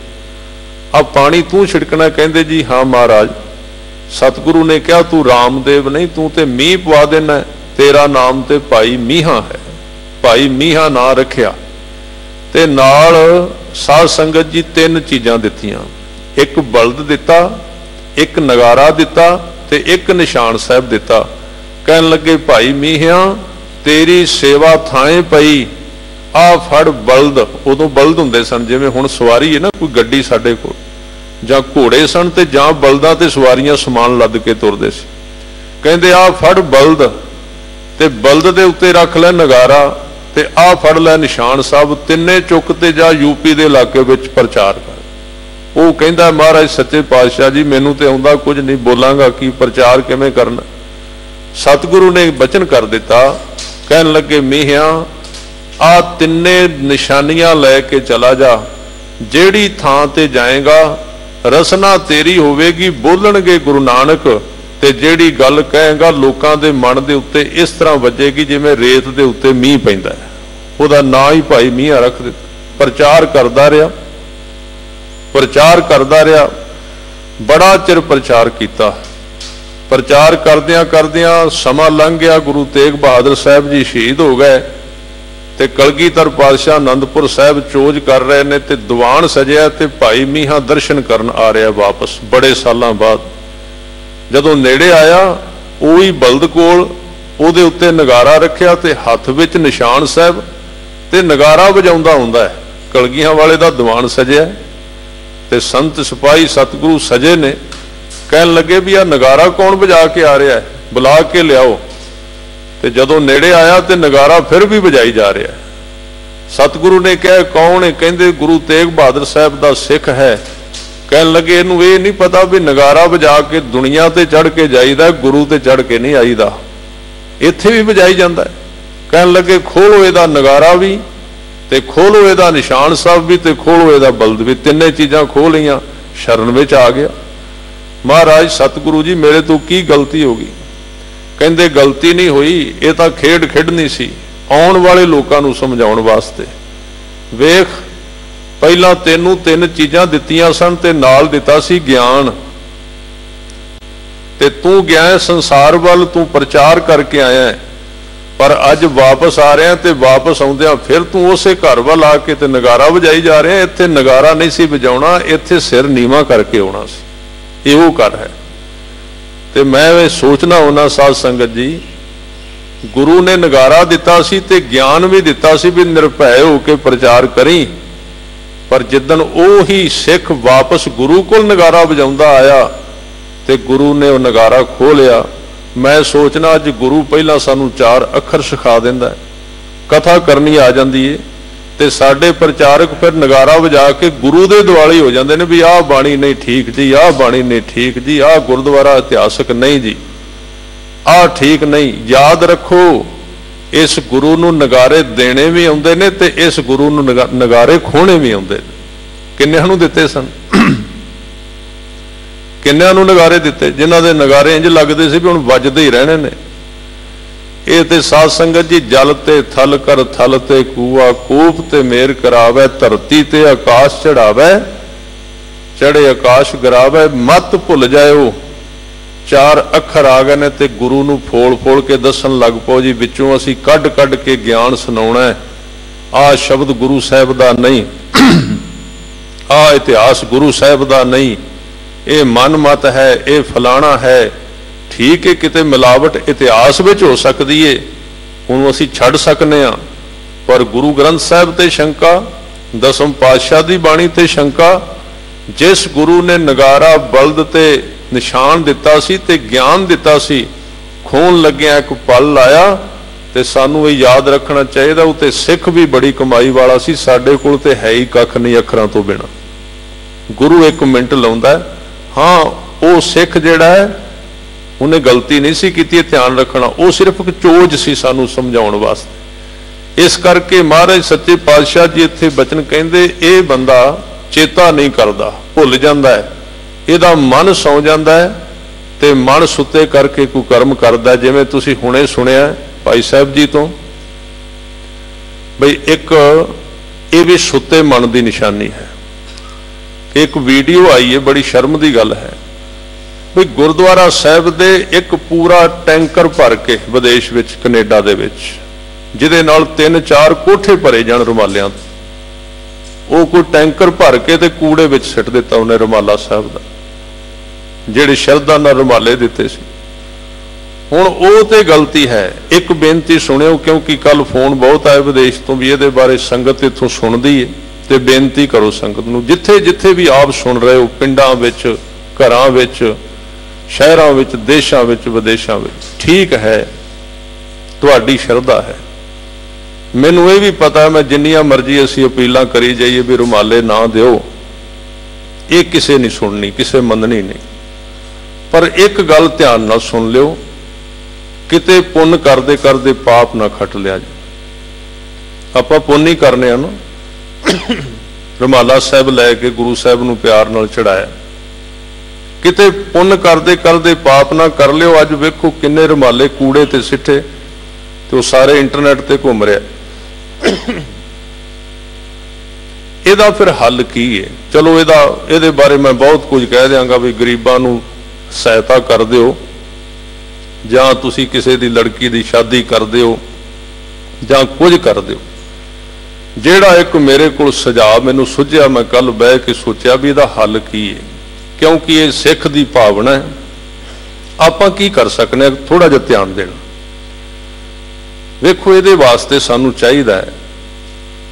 आ पानी तू छिड़कना? कहंदे जी हाँ महाराज। सतगुरु ने कहा तू रामदेव नहीं, तू ते मीह पवा देना, तेरा नाम ते भाई मीहा है। भाई मीहा ना रखिया ते नाल साध संगत जी तीन चीजां दित्तियां, एक बलद दिता, एक नगारा दिता ते एक निशान साहब दिता। कहन लगे भाई मीहिया तेरी सेवा थाए पई, आ फड़ बलद। उदों बलद हुंदे सन जिवें हुण सवारी है ना कोई गड्डी साडे कोल, जां घोड़े सन ते जां बलदां ते सवारियां समान लद के तुरदे सी। कहंदे आ फड़ बलद ते बलद दे उत्ते रख लै नगारा ते आ फड़ लै निशान साहब, तिन्ने चुक ते जा यूपी दे इलाके विच प्रचार कर। वो कहंदा महाराज सच्चे पातशाह जी मैनू ते आउंदा कुछ नहीं, बोलांगा की, प्रचार किवें करना? सतगुरु ने बचन कर दिता। कहन लगे मीहिया आ तिन्ने निशानियां लैके चला जा, जेड़ी थां ते जाएगा रसना तेरी होवेगी, बोलणगे गुरु नानक, ते जेड़ी गल कहेगा लोकां दे मन दे उत्ते इस तरह वजेगी जिवें रेत दे उत्ते मीह पैंदा है। उहदा नां ही भाई मीहा रख दिता। प्रचार करदा रहा, प्रचार करदा रहा, बड़ा चिर प्रचार किया। प्रचार करदियां करदियां समा लंघ गया, गुरु तेग बहादुर साहब जी शहीद हो गए ते कलगीधर पातशाह आनंदपुर साहब चोज कर रहे ने ते दीवान सजिया ते भाई मीहा दर्शन करन आ रहा वापस बड़े सालों बाद। जदों नेड़े आया उही बलद कोल उहदे उत्ते नगारा रखिया ते हथ विच निशान साहब ते नगारा वजाउंदा हुंदा है। कलगियां वाले दा दीवान सजिया ते संत सिपाही सतगुरु सजे ने। कहन लगे भी आ नगारा कौन बजा के आ रहा है, बुला के लियाओ। ते जदों नेड़े आया ते नगारा फिर भी बजाई जा रहा है। सतगुरु ने कहा कौन है? कहंदे गुरु तेग बहादुर साहब दा सिख है। कहन लगे इनू ये नहीं पता भी नगारा बजा के दुनिया ते चढ़ के जाईदा, गुरु ते चढ़ के नहीं आईदा, इत्थे भी बजाई जांदा है। कहन लगे खोलो इहदा नगारा भी ते खोलो इहदा निशान साहब भी ते खोलो इहदा बलद भी। तिन्ने चीज़ां खोल लियां, शरण विच आ गया। महाराज सतगुरु जी मेरे तो की गलती हो गई? कहंदे गलती नहीं हुई, ये तो खेड खिडनी सी आउण वाले लोकां नूं समझाउण वास्ते। वेख पहला तेनू तीन चीज़ां दित्तियां सन ते नाल दिता सी ज्ञान, ते तू गया है संसार वाल, तू प्रचार करके आया है, पर अज वापस आ रहा ते वापस आउंदियां फिर तू उसे घर वाल आके ते नगारा वजाई जा रहा। इत्थे नगारा नहीं सी वजाउणा, इत्थे सिर नीवा करके आउणा सी। इहो कर है। ते मैं सोचना होना साध संगत जी, गुरु ने नगारा दिता सी ते ज्ञान भी दिता सी भी निरभय होके प्रचार करी, पर जिदन ही सिख वापस गुरु को नगारा वजाउंदा आया ते गुरु ने वह नगारा खो लिया। मैं सोचना अज गुरु पहला सानू 4 अखर सिखा दिंदा है, कथा करनी आ जाती है ते साडे प्रचारक फिर नगारा वजा के गुरु दे दुआले हो जाते हैं भी आह बाणी नहीं ठीक जी, आह बाणी नहीं ठीक जी, आह गुरुद्वारा इतिहासक नहीं जी, आह ठीक नहीं। याद रखो इस गुरु नूं नगारे देने भी आउंदे ने ते इस गुरु नूं नगारे खोने भी आउंदे ने। किन्नियां नूं दिते सन? किन्नियां नूं नगारे दिते जिन्हां दे नगारे इंज लगदे सी भी हुण वजदे ही रहने ने। ये ते साध संगत जी जल ते थल कर थल ते कूआ, कूप ते मेर करावे, धरती ते आकाश चढ़ावे, चढ़े आकाश गिरावे, मत भुल जाओ। 4 अखर आ गए ने ते गुरु नूं फोल फोल के दसन लग पो जी, विचों असीं कढ कढ के ज्ञान सुनाउणा है। आ शब्द गुरु साहब दा नहीं, आ इतिहास गुरु साहब दा नहीं, ये मन मत है, ये फलाना है। ठीक है किते मिलावट इतिहास विच हो सकती है, उन्होंने असीं छड़ सकने आ, पर गुरु ग्रंथ साहब ते शंका, 10वें पातशाह दी बाणी ते शंका। जिस गुरु ने नगारा बलद ते निशान दिता सी ते ज्ञान दिता सी, खोन लग्या एक पल लाया ते सानू ये याद रखना चाहिए। उत्ते सिख भी बड़ी कमाई वाला सी, साडे कोल ते है ही कख नहीं अखरां तो बिना। गुरु 1 मिनट लाउंदा है। हाँ वो सिख जिहड़ा है उन्हें गलती नहीं सी कीती, ध्यान रखना, वो सिर्फ एक चोज सी सानू समझाउण वास्ते। इस करके महाराज सच्चे पातशाह जी इत्थे बचन कहंदे, ये बंदा चेता नहीं करता, भुल जाता है, ਇਹਦਾ मन सौ जाता है तो मन सुते करके कोई कर्म करता है। जिवें तुसीं हुणे सुनिया भाई साहब जी तो बई एक ये भी सुते मन की निशानी है। एक वीडियो आई है, बड़ी शर्म की गल है भी गुरुद्वारा साहब दे एक पूरा टैंकर भर के विदेश विच कनेडा दे विच जिहदे नाल 3-4 कोठे भरे जाण रुमालियां, वो कोई टैंकर भर के ते कूड़े विच सिट दिता उन्हें रुमाला साहब का, जिहड़े शरधा नाल रुमाले दिते सी। हुण वो ते गलती है। एक बेनती सुनियो, क्योंकि कल फोन बहुत आए विदेश तो भी ये बारे संगत इत्थों सुनदी है, तो बेनती करो संगत नूं, जिथे जिथे भी आप सुन रहे हो, पिंडां विच, घरां विच, शहरां विच, देशां विच, विदेशां विच, ठीक है तुहाडी शरधा है, मैनूं ये भी पता है, मैं जिन्नियां मर्जी असीं अपीलां करी जाइए भी रुमाले ना दिओ, ये किसे नहीं सुननी, किसे मननी नहीं। पर एक गल ध्यान नाल सुन लिओ, किते पुण्य करदे करदे पाप ना खट लिया जाए। आपां पुण्य ही करने ना, रुमाला साहब लैके गुरु साहब नूं प्यार नाल चढ़ाया, किते पुण्य करदे करदे पाप ना कर लिओ। अज वेखो किन्ने रुमाले कूड़े ते सिੱਟੇ तो सारे इंटरनेट ते घूम रहा। ਇਹਦਾ फिर हल की है? चलो ਇਹਦੇ बारे मैं बहुत कुछ कह देंगा भी गरीबां नूं सहायता कर दिओ, जां तुसीं किसी दी लड़की दी शादी कर दिओ, जां कुछ कर दिओ। ਜਿਹੜਾ एक मेरे को सुझाव मैनूं सुझिया, मैं कल बह के सोचा भी ਇਹਦਾ हल की है, क्योंकि ये सिख दी भावना है। आपां की कर सकने, थोड़ा जिहा ध्यान देना। वेखो ਇਹਦੇ वास्ते सानू चाहिदा है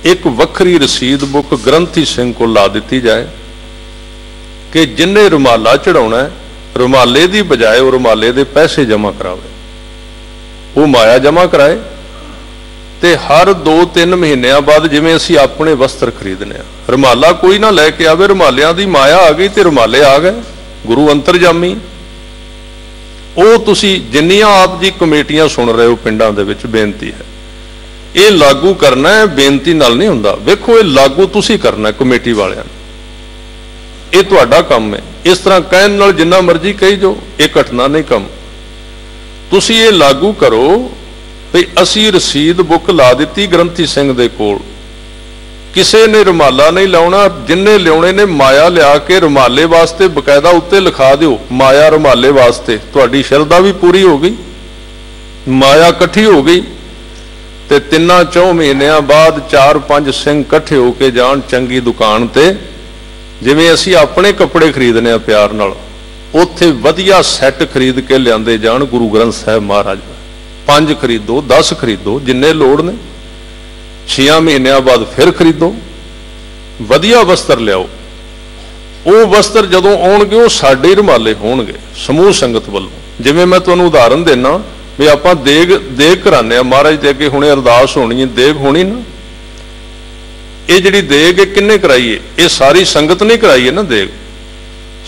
एक वक्री रसीद बुक ग्रंथी सिंह को ला दी जाए कि जिन्हें रुमाला चढ़ाना है, रुमाले की बजाय वो रुमाले के पैसे जमा करावे, वो माया जमा कराए, ते हर 2-3 महीनों बाद जिवें असीं अपने वस्त्र खरीदने, रुमाला कोई ना लैके आवे, रुमालियां दी माया आ गई तो रुमाले आ गए, गुरु अंतरजामी। वो तुसी जिन्नियां आप जी कमेटियां सुन रहे हो पिंडां दे विच, बेनती है ये लागू करना है, बेनती नाल नहीं हुंदा। वेखो ये लागू तुसी करना है कमेटी वालियां ने, ये तुहाडा काम है। इस तरह कहण नाल जिन्ना मर्जी कही जो, ये घटना नहीं कम। तुसी ये लागू करो भी असी रसीद बुक ला दी ग्रंथी सिंह दे कोल, किसी ने रुमाला नहीं लाउणा, जिन्ने लियाने ने माया लिया के रुमाले वास्ते बकायदा उत्ते लिखा दिओ, माया रुमाले वास्ते। तुहाडी शरधा भी पूरी हो गई, माया इकट्ठी हो गई, ते 3-4 महीनों बाद 4-5 सिंह इकट्ठे होके जान चंगी दुकान ते, जिवें असी अपने कपड़े खरीदने आ प्यार नाल, उत्थे वधिया सैट खरीद के लियाते जान गुरु ग्रंथ साहिब महाराज। 5 खरीदो, 10 खरीदो, जिन्ने लोड़ ने। 6 महीनों बाद फिर खरीदो, वधिया वस्त्र लियाओ। वो वस्त्र जदों आउणगे वो साडे रुमाले होणगे समूह संगत वल्लों। जिवें मैं तुहानूं उदाहरण देना भी आपां देग कराने महाराज दे अगे, हुणे अरदास होनी है, देग होनी ना, ये जिहड़ी देग है किन्ने कराई है? ये सारी संगत ने कराई है ना देग,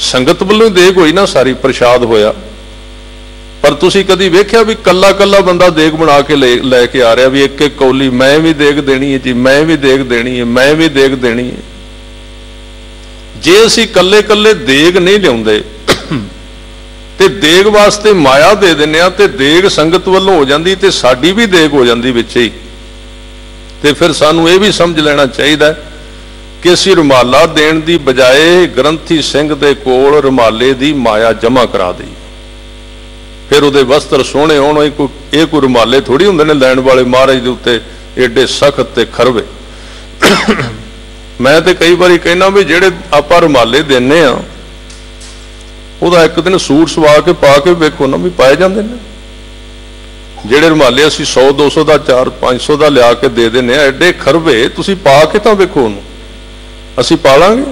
संगत वल्लों देग होई ना, सारी प्रसाद होया। पर तुसी कदी वेख्या भी कल्ला कल्ला बंदा देग बना के लैके आ रहा भी एक एक कौली मैं भी देग देनी है जी, मैं भी देग देनी है, मैं भी देग देनी है। जे असी कल्ले कल्ले देग नहीं लियाउंदे ते देग वास्ते माया दे दिंदे आ, ते देग संगत वल्लों हो जांदी ते साडी भी देग हो जांदी विच ही। ते फिर सानू ये भी समझ लेना चाहिए कि असी रुमाला देण दी बजाए ग्रंथी सिंह दे कोल रुमाले दी माया जमा करा दी, फिर उहदे वस्त्र सोहणे होण। ये कोई रुमाले थोड़ी हुंदे ने लैण वाले महाराज दे उत्ते एडे सख्त ते खरवे। मैं तो कई बार कहना भी जेड़े आपां रुमाले देने आ, ਉਹਦਾ एक दिन सूट सवा के पा के वेखो ना भी पाए जाते हैं। ਜਿਹੜੇ रुमाले असी 100-200 का 400-500 का लिया के दे देने एडे खरवे, तुसी पा के तो वेखो ਉਹਨੂੰ, असी पा लांगे।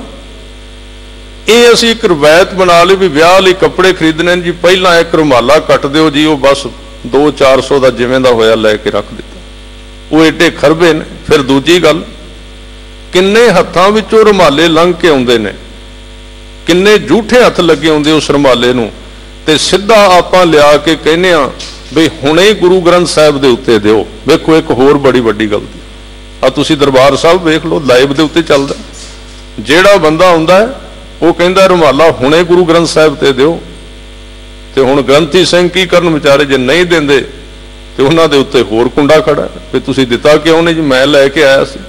ये असी एक रवायत बना ली भी विआह लई कपड़े खरीदने जी, पहला एक रुमाला कट दिओ जी, वो बस 200-400 का जिवें दा होया लैके रख दिता, वो एडे खरवे ने। फिर दूजी गल, किन्ने हत्थां विचों रुमाले लंघ के आउंदे ने, किन्ने झूठे हथ लगे आउंदे उस रुमाले नूं, ते सिद्धा आपां लिया के कहने आ भी हुणे गुरु ग्रंथ साहिब दे उत्ते दिओ। वेखो एक होर बड़ी वड्डी गलती आ, तुसीं दरबार साहिब वेख लो, लाइव दे उत्ते चलदा ਜਿਹੜਾ ਬੰਦਾ ਆਉਂਦਾ ਹੈ ਉਹ ਕਹਿੰਦਾ ਰੁਮਾਲਾ ਹੁਣੇ गुरु ग्रंथ साहिब ते दिओ, ते हुण ग्रंथी सिंह की करन विचारे जे नहीं देंदे ते उन्हां दे उत्ते होर कुंडा खड़ा भी तुसीं दिता क्यों नहीं जी, मैं लैके आया सी।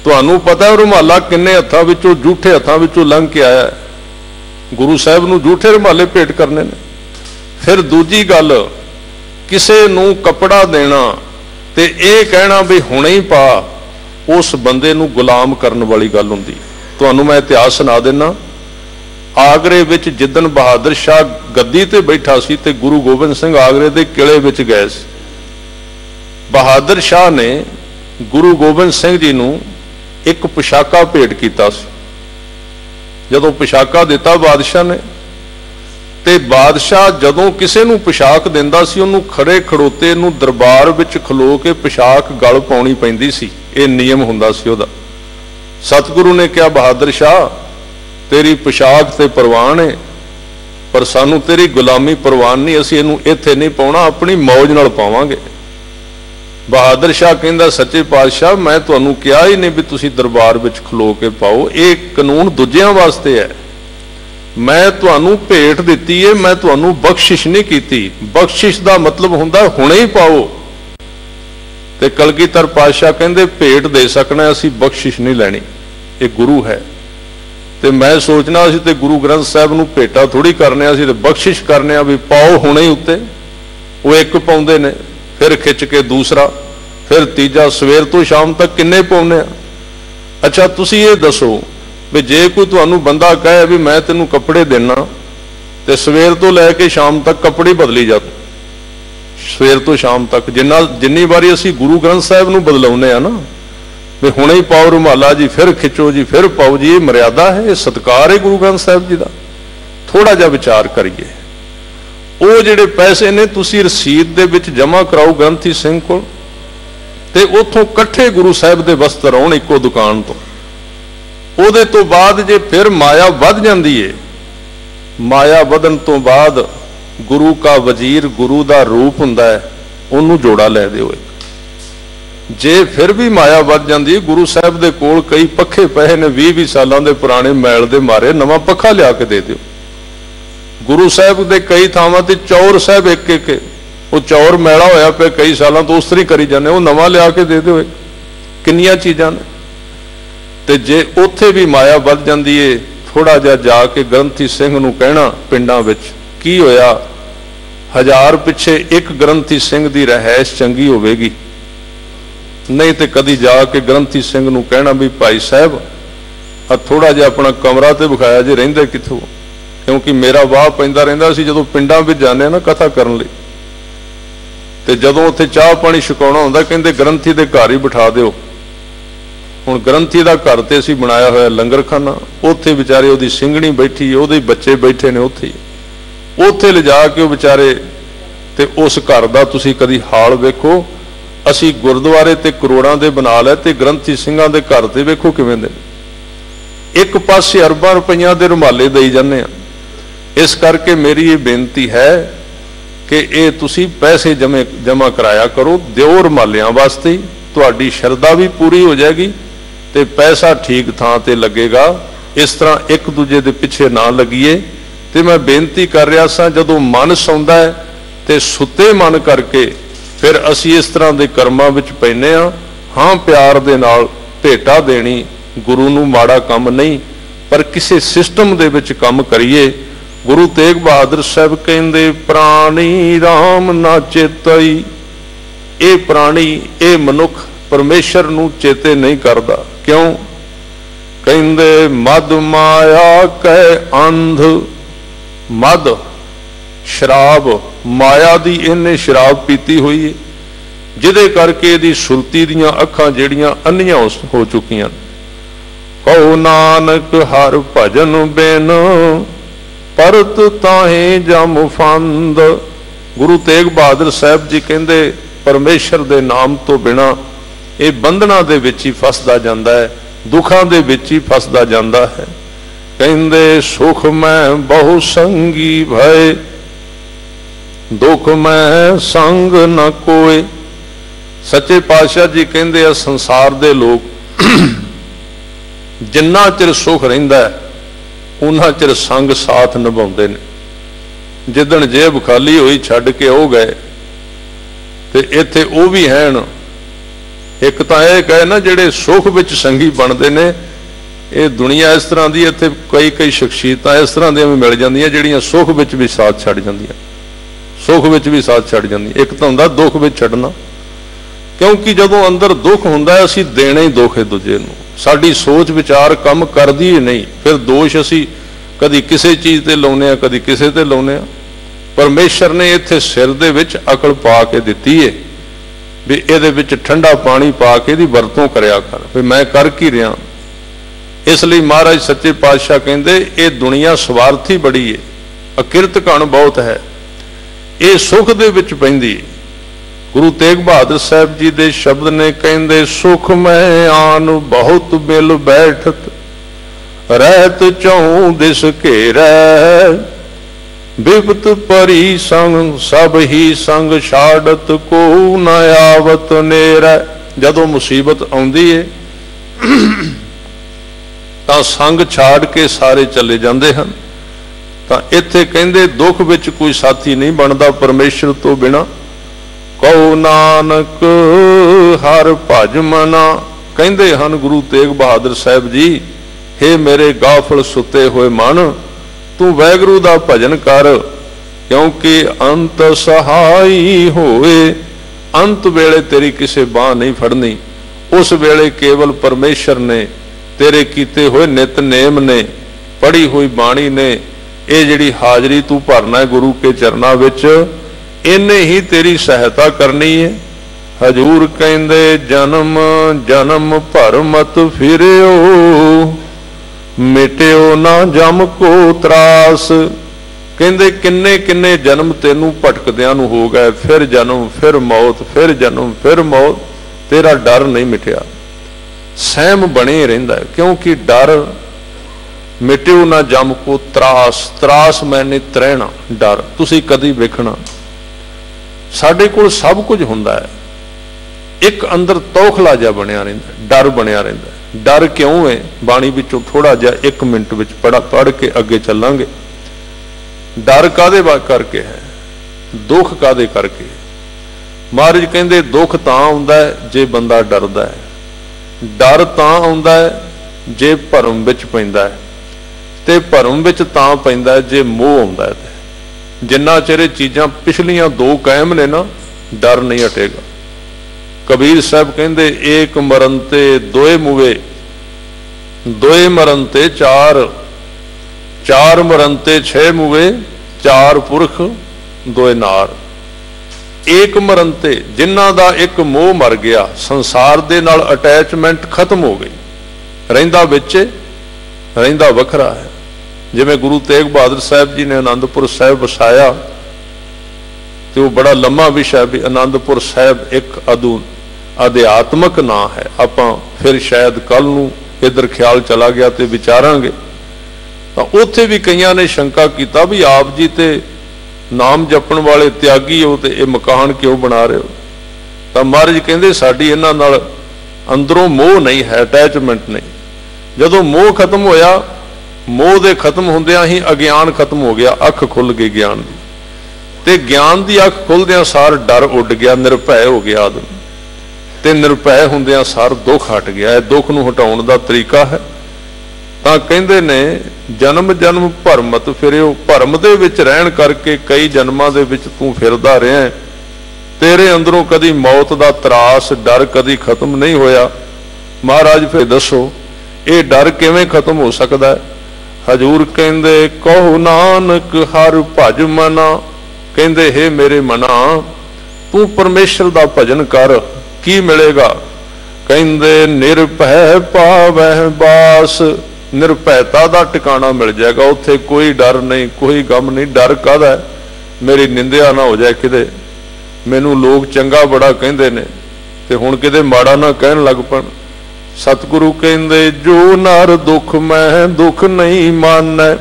तुहानूं पता है रुमाला किन्ने हत्थां विचों झूठे हत्थां विचों लंघ के आया, गुरु साहिब नूं झूठे रुमाले भेंट करने ने। फिर दूजी गल, किसे नूं कपड़ा देना ते इह कहना भी हुणे ही पा, उस बंदे नूं गुलाम करन वाली गल हुंदी। तुहानूं मैं इतिहास सुना देना। आगरे विच जिदन बहादुर शाह गद्दी ते बैठा सी ते गुरु गोबिंद सिंह आगरे दे किले विच गए सी। बहादुर शाह ने गुरु गोबिंद सिंह जी नूं एक पोशाका भेंट कीता सी। जदों पोशाका दिता बादशाह ने, ते बादशाह जदों किसे नूं पोशाक दिंदा सी उहनूं खड़े खड़ोते नूं दरबार विच खलो के पोशाक गल पाउणी पैंदी सी। ये नियम हुंदा सी उहदा। सतगुरु ने कहा बहादुर शाह तेरी पोशाक ते परवान है, पर सानू तेरी गुलामी परवान नहीं, असीं इहनूं इत्थे नहीं पाउणा, अपनी मौज नाल पावांगे। बहादुर शाह कहंदा सच्चे पातशाह मैं तुहानूं कहा ही नहीं भी तुसीं दरबार विच खलो के पाओ, ये कानून दूजियां वास्ते है, मैं तुहानूं भेंट दित्ती है, मैं तुहानूं बख्शिश नहीं कीती। बख्शिश दा मतलब हुंदा हुणे ही पाओ। ते कलगीधर पातशाह कहंदे भेंट दे सकना, असीं बख्शिश नहीं लैनी, ये गुरु है। ते मैं सोचना असीं ते गुरु ग्रंथ साहिब नूं भेटा थोड़ी करने, असीं ते बख्शिश करने भी पाओ हुणे ही उत्ते। वो एक पाउंदे ने, फिर खिच के दूसरा, फिर तीजा, सवेर तो शाम तक किन्ने पाउंदे आ। अच्छा तुसीं ये दसो भी जे कोई तुहानूं बंदा कहे भी मैं तैनूं कपड़े देना ते सवेर तो लैके शाम तक कपड़े बदली जा, सवेर तो शाम तक जिन्नी बारी असीं गुरु ग्रंथ साहिब नूं बदलाउने आ ना भी हुणे ही पाओ रुमाला जी, फिर खिचो जी, फिर पाओ जी, ये मर्यादा है, ये सत्कार है गुरु ग्रंथ साहिब जी का। थोड़ा जिहा विचार करिए। वो जिहड़े पैसे ने तुसीं रसीद दे विच जमा कराओ ग्रंथी सिंह कोल, ते उत्थों इकट्ठे गुरु साहिब दे वस्त्र आउण इक्को दुकान तो। ਉਹਦੇ ਤੋਂ ਬਾਅਦ ਜੇ ਫਿਰ माया वध जाती है, माया वधन तो बाद गुरु का वजीर गुरु का रूप हुंदा है, उन्होंने जोड़ा लै दिओ। जे फिर भी माया वध जाती है, गुरु साहब दे कोल कई पखे पए ने 20-20 सालों के पुराने मैल दे मारे, नवा पखा लिया के दे दिओ। गुरु साहब दे कई थावां ते चौर साहब एक वो चौर मैला होया पे कई सालों तो उस तरह करी जाने, वो नवा लिया के दे दिओ। किन्नियां चीज़ां ने। ते जे उत्थे भी माया वध जाती है, थोड़ा जिहा जाके ग्रंथी सिंह नूं कहना पिंडां विच की होया, 1000 पिछे एक ग्रंथी सिंह दी रहائश चंगी होवेगी, नहीं तो कदी जाके ग्रंथी सिंह नूं कहना भी भाई साहब थोड़ा जिहा अपना कमरा ते विखाया जे रहिंदे कित्थों, क्योंकि मेरा वाह पैंदा रहिंदा सी जदों पिंडां विच जाने ना कथा करन लई, ते जदों उत्थे चाह पानी छकाउणा हुंदा कहंदे ग्रंथी दे घर ही बिठा दिओ। हुण ग्रंथी दा घर ते असीं बनाया होया लंगरखाना, उत्थे विचारे उहदी सिंघणी बैठी, उहदे बच्चे बैठे ने उत्थे, उत्थे लिजा के वो बेचारे ते उस घर दा तुसीं कदी हाल वेखो। असीं गुरुद्वारे ते करोड़ां दे बना लए ते ग्रंथी सिंघां दे घर ते वेखो किवें दे, एक पासे अरबां रुपइयां दे रुमाले देई जाने आ। इस करके मेरी ये बेनती है कि ये तुसीं पैसे जमा कराया करो, दिओ रुमालियां वास्ते, तुहाडी शरधा भी पूरी हो जाएगी ते पैसा ठीक थां ते लगेगा। इस तरह एक दूजे दे पिछे ना लगिए। ते मैं बेनती कर रहा सा, जदों मन सौंदा है ते सुते मन करके फिर असी इस तरह के कर्मां विच पैने आ। हाँ प्यार दे नाल भेटा देनी गुरु नूं माड़ा काम नहीं, पर किसी सिस्टम दे विच काम करिए। गुरु तेग बहादुर साहब कहंदे प्राणी राम ना चेतई, ये प्राणी ये मनुख परमेश्वर नूं चेते नहीं करदा। क्यों? कहंदे मद माया कह अंध, मद शराब माया दी इन्हें शराब पीती हुई है, जिदे करके इहदी सुरती दियां अखां जिहड़ियां अन्नियां हो चुकियां। कहो नानक हर भजन बिन परत ताहे जम फंद। गुरु तेग बहादुर साहब जी कहंदे परमेश्वर दे नाम तो बिना ये बंधना दे विच ही फसदा जांदा है, दुखां दे विच ही फसदा जांदा है। कहंदे सुख मैं बहु संगी भय, दुख मैं संग न कोय। सच्चे पातशाह जी कहंदे आ संसार दे लोग जिन्ना चिर सुख रहिंदा है उन्ना चिर संग साथ निभाउंदे ने। जिदन जेब खाली हुई छड्ड के हो गए ते इत्थे वो भी हैं। एक तो यह कहे ना जिहड़े सुख विच संगी बनते ने, ये दुनिया इस तरह की, इत्थे कई कई शख्सियत इस तरह दी भी मिल जांदियां जिहड़ियां सुख विच भी साथ छड्ड जांदियां, सुख विच भी साथ छड्ड जांदियां। एक तो हुंदा दुख विच छड्डना, क्योंकि जदों अंदर दुख हुंदा है असीं देना ही दुख है दूजे नूं, साडी सोच विचार काम करदी ही नहीं। फिर दोष असीं कदी किसी चीज़ ते लाउने आ, कदी किसी ते लाउने आ। परमेश्वर ने इत्थे सिर दे विच अकल पा के दित्ती है भी इहदे विच ठंडा पानी पा के इहदी वरतों करया कर, भी मैं कर की रहा। इसलिए महाराज सच्चे पातशाह कहंदे ये दुनिया स्वार्थी बड़ी है, अकिरत घण बहुत है, ये सुख दे विच पैंदी है। गुरु तेग बहादुर साहब जी दे शब्द ने कहंदे सुख में आन बहुत मिल बैठत, रहत चौं दिस घेरै, बिपत परी संग सब ही संग छाड़त को न आवत नेरै। जदों मुसीबत आउंदी है तां संग छाड़ के सारे चले जाते हैं। तां इत्थे कहंदे दुख विच कोई साथी नहीं बनता परमेश्वर तो बिना। कहो नानक हर भज मना, कहंदे हन गुरु तेग बहादुर साहब जी, हे मेरे गाफल सुते हुए मन, तू वैगुरु दा भजन कर, क्योंकि अंत सहाई होए। अंत वेले तेरी किसे बाह नहीं फड़नी, उस वेले केवल परमेश्वर ने तेरे कीते हुए नितनेम ने, पढ़ी हुई बाणी ने, ये जिहड़ी हाजरी तू भरना है गुरु के चरनां विच, इन्हें ही तेरी सहायता करनी है। हजूर कहंदे जन्म जन्म भर मत फिरियो, मिटियो ना जम को त्रास। कहंदे किन्ने किन्ने जन्म तेनू भटकदियां नू हो गए, फिर जन्म फिर मौत, फिर जन्म फिर मौत, तेरा डर नहीं मिटिया, सहम बने रहिंदा है। क्योंकि डर मिटियो ना जम को त्रास, त्रास मैंने त्रहना डर, तुसी कदी वेखना साडे कोल सब कुछ हुंदा है, एक अंदर तौखला जा बनिया रहिंदा, डर बनिया रहिंदा। डर क्यों है? बाणी विचों थोड़ा जा 1 मिनट विच पढ़ के अगे चलांगे। डर कादे करके है, दुख कादे करके? महाराज कहंदे दुख तां आउंदा है जे बंदा डरदा है, डर तां आउंदा है जे भरम विच पैंदा है, ते भरम विच तां पैंदा है जे मोह आउंदा है। जिन्ना चिर चीज़ां पिछलियां 2 कायम ने ना, डर नहीं हटेगा। कबीर साहब कहंदे एक मरन ते दोए मुवे, दोए मरन ते चार, चार मरन ते 6 मुवे, 4 पुरख दोए नार। एक मरन ते जिन्हां दा एक मोह मर गया, संसार दे नाल अटैचमेंट खत्म हो गई, रहिंदा विच रहिंदा वखरा है। जिवें गुरु तेग बहादुर साहब जी ने आनंदपुर साहब वसाया, तो वो बड़ा लंबा विषय भी आनंदपुर साहब एक अध्यात्मक ना है। आपां फिर शायद कल नूं इधर ख्याल चला गया तो विचारांगे। तो उत्थे भी कईयां ने शंका कीता भी आप जी ते नाम जपण वाले त्यागी हो तो ये मकान क्यों बना रहे हो? तो महाराज कहंदे साडी इन्हां नाल अंदरों मोह नहीं है, अटैचमेंट नहीं। जदों मोह खत्म होया, मोह दे खत्म हुंदियां ही अज्ञान खत्म हो गया, अख खुल गई ज्ञान दी, ते ज्ञान दी अख खुलदियां सार डर उड गया, निर्भय हो गया आदमी, ते निर्भय हुंदियां सार दुख हट गया। दुख नूं हटाउण दा तरीका है। तां कहंदे ने जन्म जन्म भरमत फिरियो, भरम दे विच रहण करके कई जन्मां दे विच तूं फिरदा रहा है, तेरे अंदरों कदी मौत दा त्रास डर कदी खत्म नहीं होया। महाराज फिर दसो ये डर किवें खत्म हो सकदा है? हजूर कहंदे कहो नानक हर भज मना, कहंदे हे मेरे मना तू परमेश्वर दा भजन कर, की मिलेगा? कहंदे निर्भय पावै बास, निर्भयता दा टिकाणा मिल जाएगा, उत्थे कोई डर नहीं, कोई गम नहीं। डर काहदा है? मेरी निंदिया ना हो जाए किते, मैनू लोग चंगा बड़ा कहंदे ने ते हुण किते माड़ा ना कहन लग पन। सतगुरु कहंदे जो नर दुख मैं दुख नहीं मानै,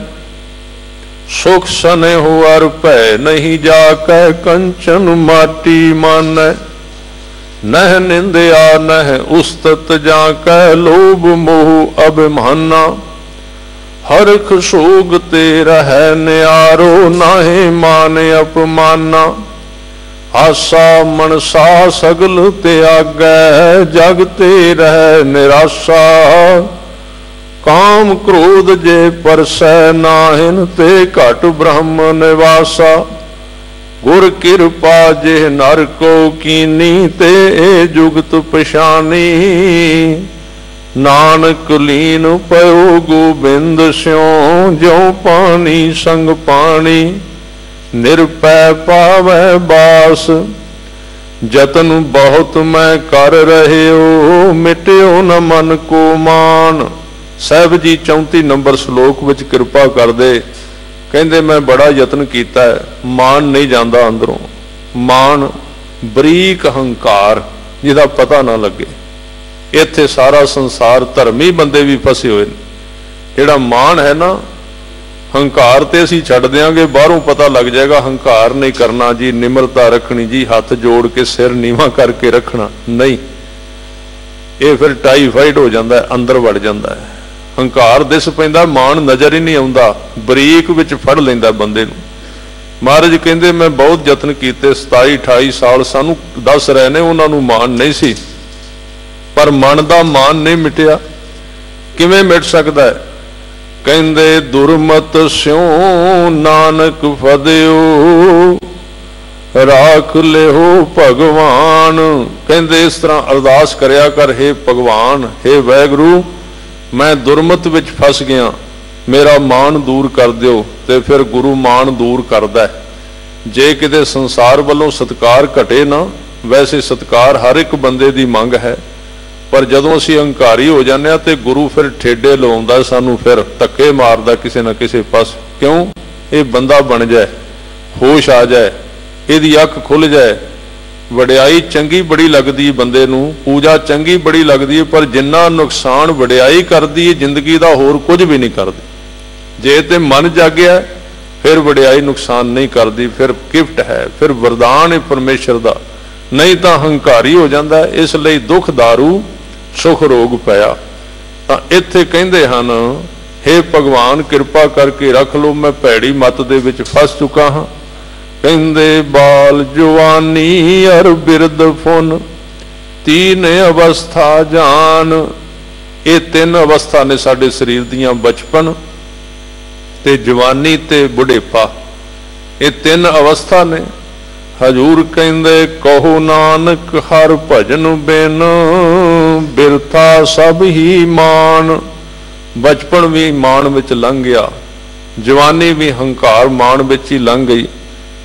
सुख सने हुआर भय नहीं जाकै कंचन माटी मानै। नह निंदया नह उस्तत जा कह लोभ मोह अभिमाना। हरख सोग ते रह न्यारो नाहे मान अपमाना। आसा मनसा सगल त्यागै जग ते रह निराशा। काम क्रोध जे परसै नाहिन ते घट ब्रह्म निवासा। गुर कृपा जे नर को कीनी ते जुगत पछानी। नानक लीन पयो गोबिंद स्यों ज्यों पानी संग पानी। निरपै पावै बास जतन बहुत मैं कर रहे हो। मिट्यो न मन को मान। साहब जी 34 नंबर श्लोक विच कृपा कर दे। कहंदे मैं बड़ा यतन कीता है, मान नहीं जाता अंदरों। मान बरीक हंकार जिहदा पता ना लगे। इत्थे सारा संसार धर्मी बंदे भी फसे हुए ने। जिहड़ा मान है ना, हंकार ते असीं छड्ड देंगे, बाहरों पता लग जाएगा हंकार नहीं करना जी, निमरता रखनी जी, हाथ जोड़ के सिर नीवा करके रखना नहीं। ये फिर टाईफाइड हो जाता है, अंदर वड़ जाता है। हंकार दिस पैंदा, मान नज़र ही नहीं आउंदा, बरीक विच फड़ लैंदा बंदे नूं। महाराज कहंदे मैं बहुत यतन कीते, 27-28 साल सानू दस रहे ने उन्हां नूं मान नहीं सी, पर मन दा मान नहीं मिटिया। किवें मिट सकदा है? कहंदे दुरमत स्यों नानक फदियो राख लिहो भगवान। कहंदे इस तरह अरदास करया कर, हे भगवान, हे वाहिगुरू, मैं दुरमत विच फस गया, मेरा मान दूर कर दिओ। ते फिर गुरु मान दूर करदा है। जे किते संसार वालों सत्कार घटे ना, वैसे सत्कार हर एक बंदे दी मंग है, पर जदों असीं हंकारी हो जाने आ ते गुरु फिर ठेडे लवाउंदा, सानू फिर धक्के मारदा किसी ना किसी पास। क्यों? ये बंदा बन जाए, होश आ जाए, इहदी अख खुल जाए। वडियाई चंगी बड़ी लगदी बंदे नूं, पूजा चंगी बड़ी लगदी है, पर जिन्ना नुकसान वडियाई करदी है जिंदगी दा होर कुछ भी नहीं करदी। जे ते मन जागया फिर वडियाई नुकसान नहीं करदी, फिर गिफ्ट है, फिर वरदान है परमेश्वर दा। नहीं तो हंकारी हो जाता है। इसलिए दुख दारू सुख रोग पाया। तो इत्थे कहंदे हन, हे भगवान कृपा करके रख लो, मैं भैड़ी मत दे विच फस चुका हाँ। कहंदे बाल जवानी अर बिरद फुन तीन अवस्था जान। ये तीन अवस्था ने साडे शरीर दियां, बचपन ते जवानी ते बुढ़ेपा, ये तीन अवस्था ने। हजूर कहंदे कहो नानक हर भजन बिन बिरथा सब ही मान। बचपन भी मान विच लंघ गया, जवानी भी हंकार मान विच ही लंघ गई,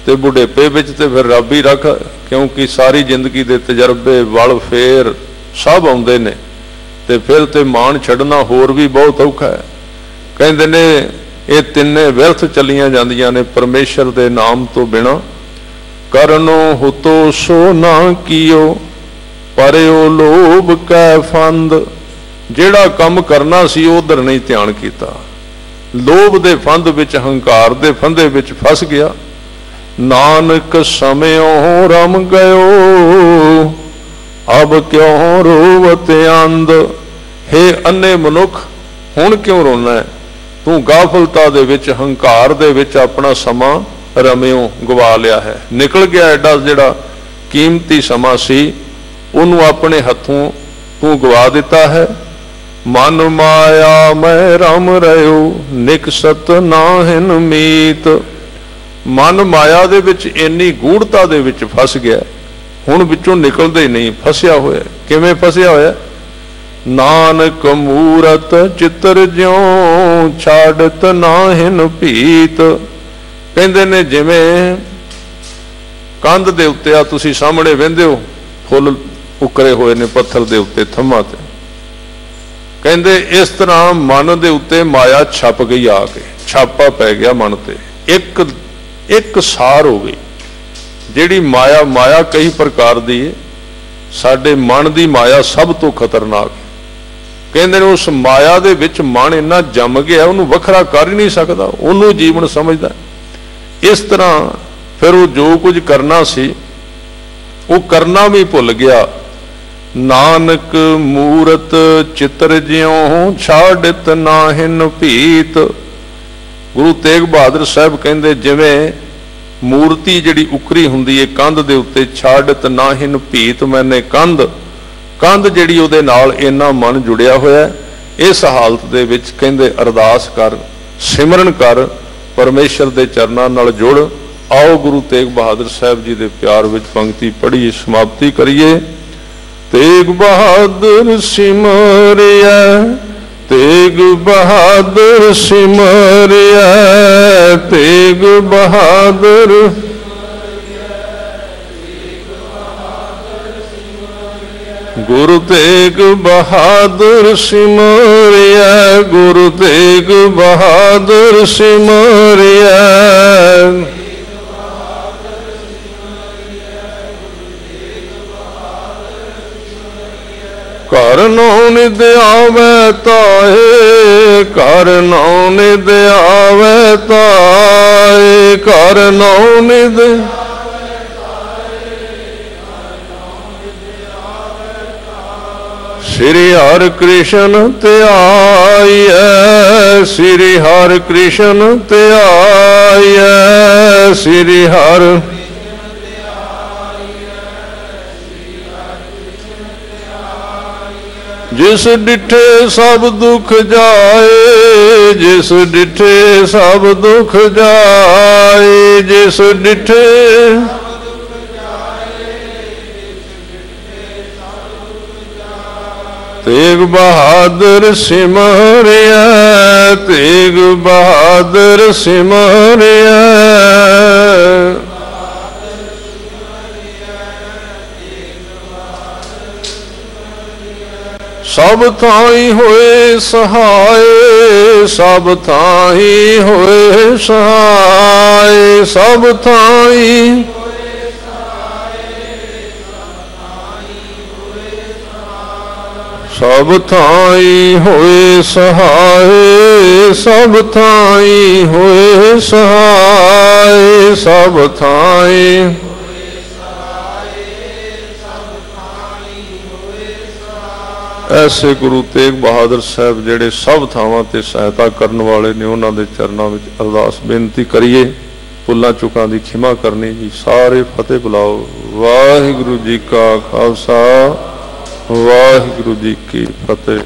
ते बुढ़ेपे विच ते फिर रब ही रख, क्योंकि सारी जिंदगी दे तजर्बे वल फेर सब आउंदे ने, ते फिर ते मान छड्डना होर भी बहुत औखा है। कहंदे ने ये तिन्ने व्यर्थ चलियां जांदियां ने परमेश्वर दे नाम तो बिना। करनो हुतो सो ना कियो परयो लोभ कै फंद। जिहड़ा काम करना सी उधर नहीं ध्यान किया, लोभ दे फंद विच हंकार दे फंदे विच फस गया। नानक समयों रम गयो अब क्यों रोवत आंद। हे अन्ने मनुख हुण क्यों रोना है? तू गाफलता दे विच हंकार दे विच अपना समा रमियों गवा लिया है। निकल गया एडा जिहड़ा कीमती समा सी, उन्होंने अपने हथों तू गवा दिता है। मन माया मैं रम रहो निकसत नाहिन मीत। मन माया दे विच इन्नी गूढ़ता दे विच फस गया, हुण विचों निकलदे ही नहीं, फसिया होया। किवें फसिया होया? नानक मूरत चित्र ज्यों छाड़त नाहिन भीत। कहंदे ने जिवें कंध दे उत्ते आ तुसीं सामणे वेंदे हो, फुੱਲ उकरे होए ने पत्थर दे उत्ते थम्मा ते। कहंदे इस तरह मन दे उत्ते माया छप गई, आके छापा पै गया मन ते, एक सार हो गई। जिहड़ी माया, माया कई प्रकार दी है, साडे मन दी माया सब तो खतरनाक है। कहंदे ने उस माया दे विच मन इन्ना जम गया, उन्होंने वखरा कर ही नहीं सकता, उन्होंने जीवन समझदा। इस तरह फिर वो जो कुछ करना सी वो करना भी भुल गया, नानक मूरत चित्र ज्यों छाड़ित नाहिन भीत। गुरु तेग बहादुर साहब कहते जिवें मूर्ति जिहड़ी उकरी हुंदी है कंध दे उत्ते छाड़ित नाहिन भीत, मैंने कंध जिहड़ी उहदे नाल इन्ना मन जुड़िया होया। इस हालत दे विच कहंदे अरदास कर, सिमरन कर, परमेश्वर दे चरनां नाल जुड़। आओ गुरु तेग बहादुर साहब जी दे प्यार विच पंक्ति पढ़िए, समाप्ति करिए। तेग बहादुर सिमरिया, तेग बहादुर सिमरिया, तेग बहादुर गुरु तेग बहादुर सिमरिया, गुरु तेग बहादुर सिमरिया। घर नौ निद आवे ताए, घर नौ निद आवे ताए, घर नौ निद श्री हर कृष्ण त्याय, श्री हर कृष्ण त्याय, श्री हर जिस डिठे सब दुख जाए, जिस डिठे सब दुख जाए, जिस डिठे तेग बहादुर सिमरिया, तेग बहादुर सिमरिया। सब थाई होए सहाय, सब थाई होए सहाय, सब थाई सब थाई होए सहाय, सब थाई होए सहाय, सब थाई। ऐसे गुरु तेग बहादुर साहब जेड़े सब थावां ते सहायता करने वाले ने, उन्हां दे चरनां विच अरदास बेनती करिए, भुल्लां चुकां दी खिमा करनी जी। सारे फतेह बुलाओ। वाहिगुरू जी का खालसा, वाहिगुरू जी की फतेह।